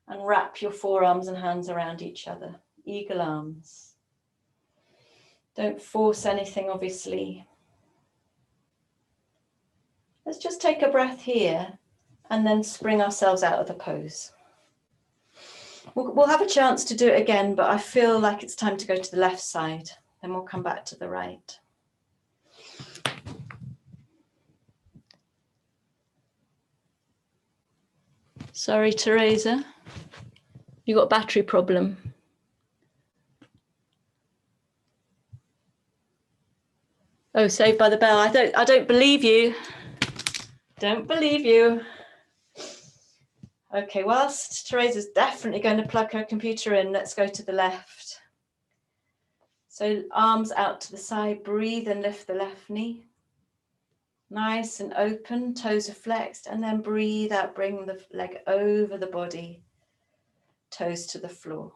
and wrap your forearms and hands around each other, eagle arms. Don't force anything, obviously. Let's just take a breath here and then spring ourselves out of the pose. We'll have a chance to do it again, but I feel like it's time to go to the left side. Then we'll come back to the right. Sorry, Teresa. You got a battery problem. Oh, Saved by the Bell. I don't believe you. Don't believe you. Okay, whilst Teresa's definitely going to plug her computer in, let's go to the left. So arms out to the side, breathe and lift the left knee. Nice and open, toes are flexed, and then breathe out, bring the leg over the body, toes to the floor.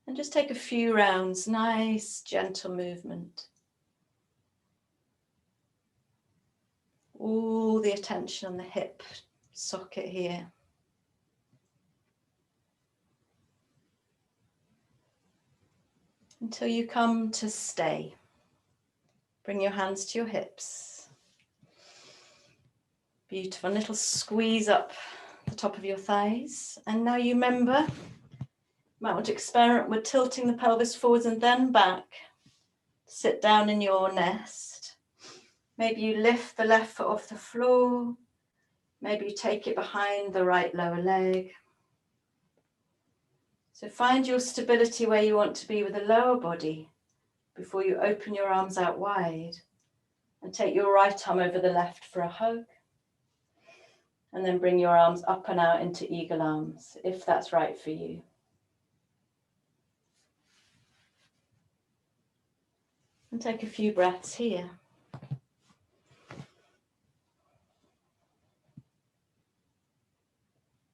And just take a few rounds, nice, gentle movement. All the attention on the hip socket here. Until you come to stay. Bring your hands to your hips. Beautiful, a little squeeze up the top of your thighs. And now you remember, you might want to experiment with tilting the pelvis forwards and then back. Sit down in your nest. Maybe you lift the left foot off the floor. Maybe you take it behind the right lower leg. So find your stability where you want to be with the lower body before you open your arms out wide and take your right arm over the left for a hug. And then bring your arms up and out into eagle arms, if that's right for you. And take a few breaths here.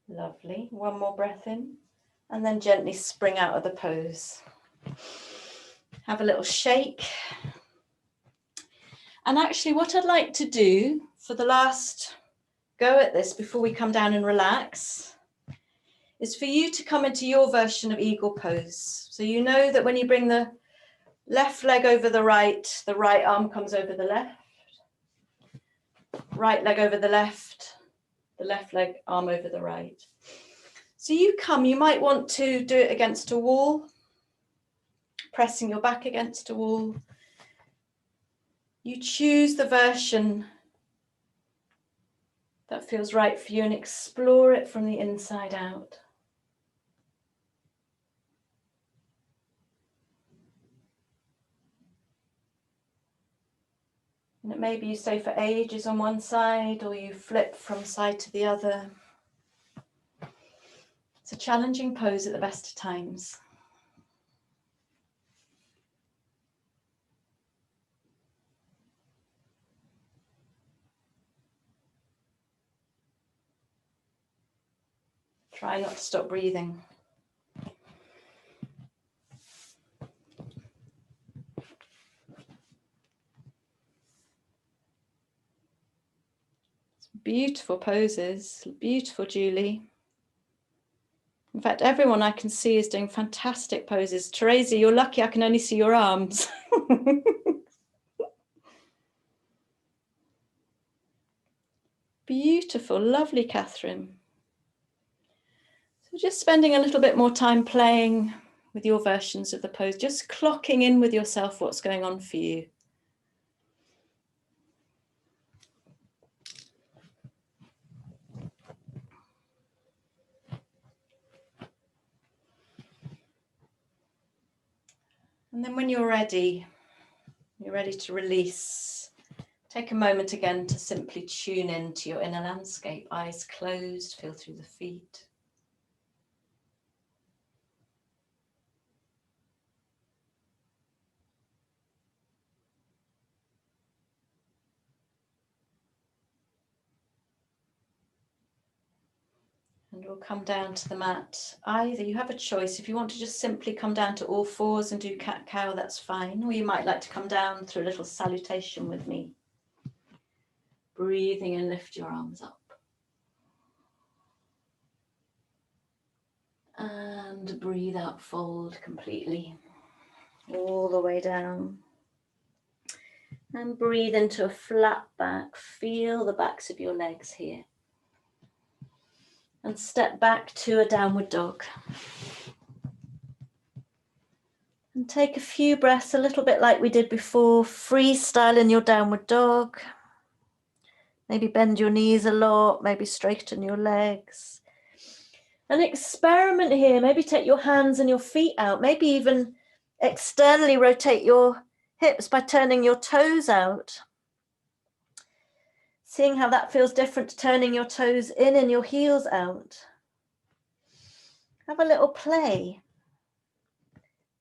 Lovely. One more breath in, and then gently spring out of the pose. Have a little shake. And actually what I'd like to do for the last go at this before we come down and relax is for you to come into your version of eagle pose. So you know that when you bring the left leg over the right arm comes over the left, right leg over the left leg arm over the right. So you might want to do it against a wall, pressing your back against a wall. You choose the version that feels right for you and explore it from the inside out. And it may be you stay for ages on one side or you flip from side to the other. It's a challenging pose at the best of times. Try not to stop breathing. Beautiful poses, beautiful, Julie. In fact, everyone I can see is doing fantastic poses. Teresa, you're lucky I can only see your arms. Beautiful, lovely, Catherine. So just spending a little bit more time playing with your versions of the pose, just clocking in with yourself what's going on for you. And then when you're ready, you're ready to release, take a moment again to simply tune in to your inner landscape. Eyes closed, feel through the feet. And we'll come down to the mat. Either you have a choice. If you want to just simply come down to all fours and do cat-cow, that's fine. Or you might like to come down through a little salutation with me. Breathing and lift your arms up. And breathe out, fold completely. All the way down. And breathe into a flat back. Feel the backs of your legs here. And step back to a downward dog. And take a few breaths, a little bit like we did before. Freestyle in your downward dog. Maybe bend your knees a lot, maybe straighten your legs. And experiment here. Maybe take your hands and your feet out. Maybe even externally rotate your hips by turning your toes out. Seeing how that feels different to turning your toes in and your heels out. Have a little play.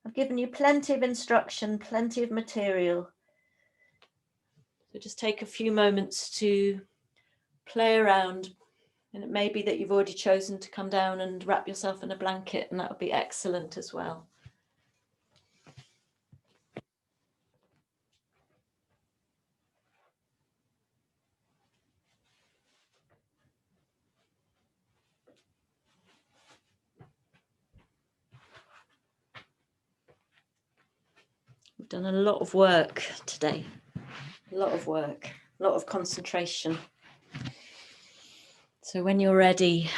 I've given you plenty of instruction, plenty of material. So just take a few moments to play around. And it may be that you've already chosen to come down and wrap yourself in a blanket, and that would be excellent as well. We've done a lot of work today, a lot of work, a lot of concentration. So when you're ready,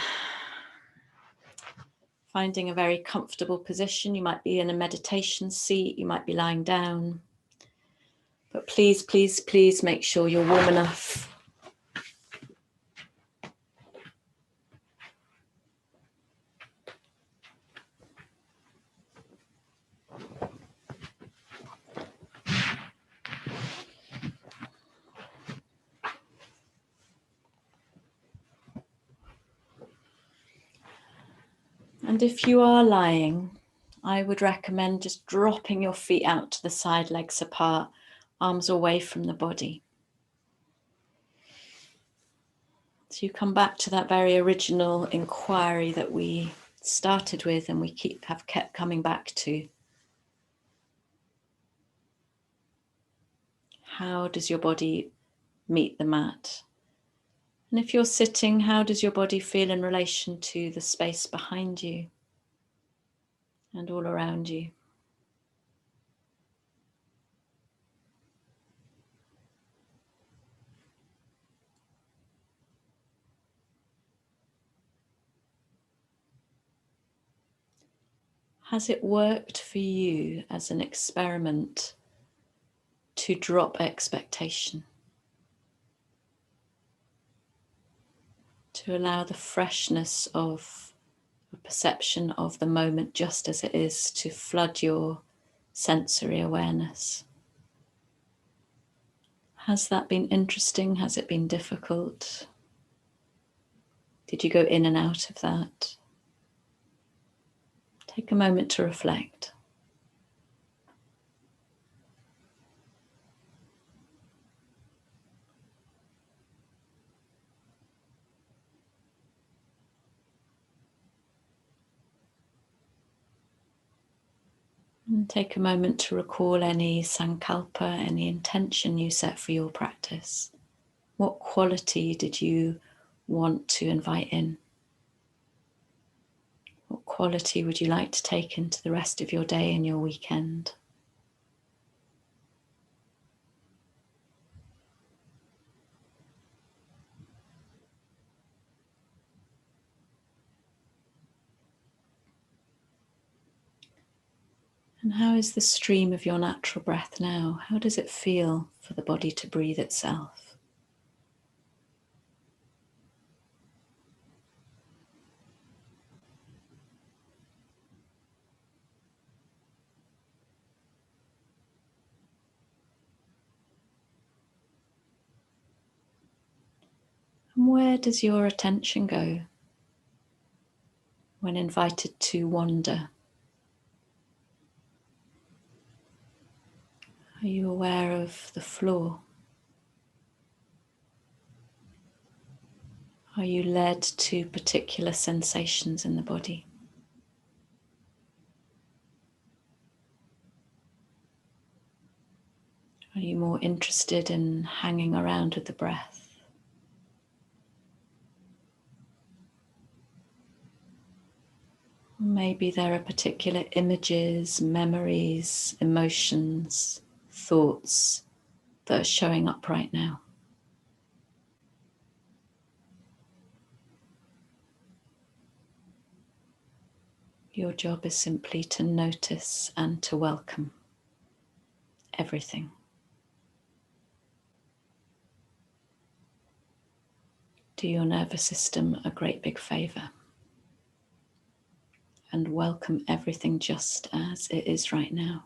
finding a very comfortable position, you might be in a meditation seat, you might be lying down, but please, please, please make sure you're warm enough. And if you are lying, I would recommend just dropping your feet out to the side, legs apart, arms away from the body. So you come back to that very original inquiry that we started with and we have kept coming back to. How does your body meet the mat? And if you're sitting, how does your body feel in relation to the space behind you and all around you? Has it worked for you as an experiment to drop expectation? To allow the freshness of a perception of the moment just as it is to flood your sensory awareness? Has that been interesting? Has it been difficult? Did you go in and out of that? Take a moment to reflect. And take a moment to recall any sankalpa, any intention you set for your practice. What quality did you want to invite in? What quality would you like to take into the rest of your day and your weekend? And how is the stream of your natural breath now? How does it feel for the body to breathe itself? where does your attention go when invited to wander? Are you aware of the floor? Are you led to particular sensations in the body? Are you more interested in hanging around with the breath? Maybe there are particular images, memories, emotions, thoughts that are showing up right now. Your job is simply to notice and to welcome everything. Do your nervous system a great big favor and welcome everything just as it is right now.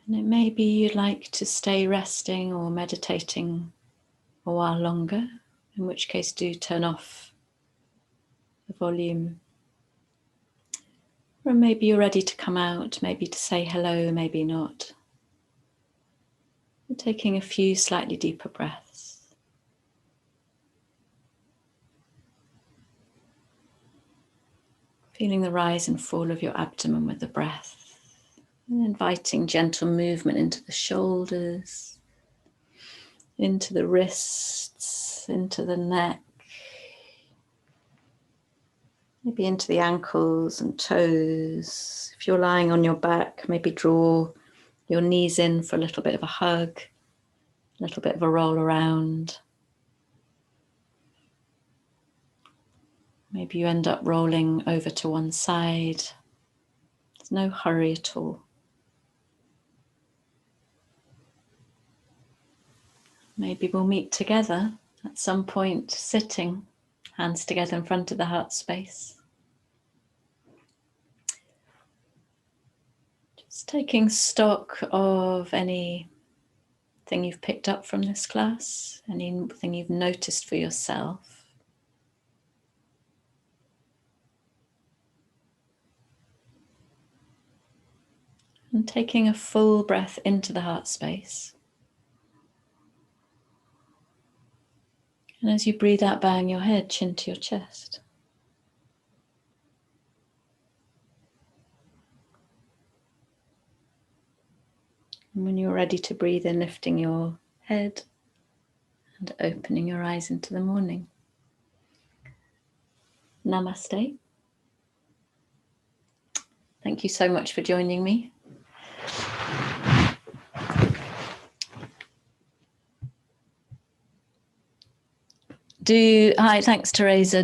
And it may be you'd like to stay resting or meditating a while longer, in which case do turn off the volume. Or maybe you're ready to come out, maybe to say hello, maybe not. And taking a few slightly deeper breaths. Feeling the rise and fall of your abdomen with the breath. And inviting gentle movement into the shoulders, into the wrists, into the neck, maybe into the ankles and toes. If you're lying on your back, maybe draw your knees in for a little bit of a hug, a little bit of a roll around. Maybe you end up rolling over to one side. There's no hurry at all. Maybe we'll meet together At some point, sitting, hands together in front of the heart space. Just taking stock of anything you've picked up from this class, anything you've noticed for yourself. And taking a full breath into the heart space. And as you breathe out, bowing your head, chin to your chest. And when you're ready to breathe in, lifting your head and opening your eyes into the morning. Namaste. Thank you so much for joining me. Hi, thanks Teresa.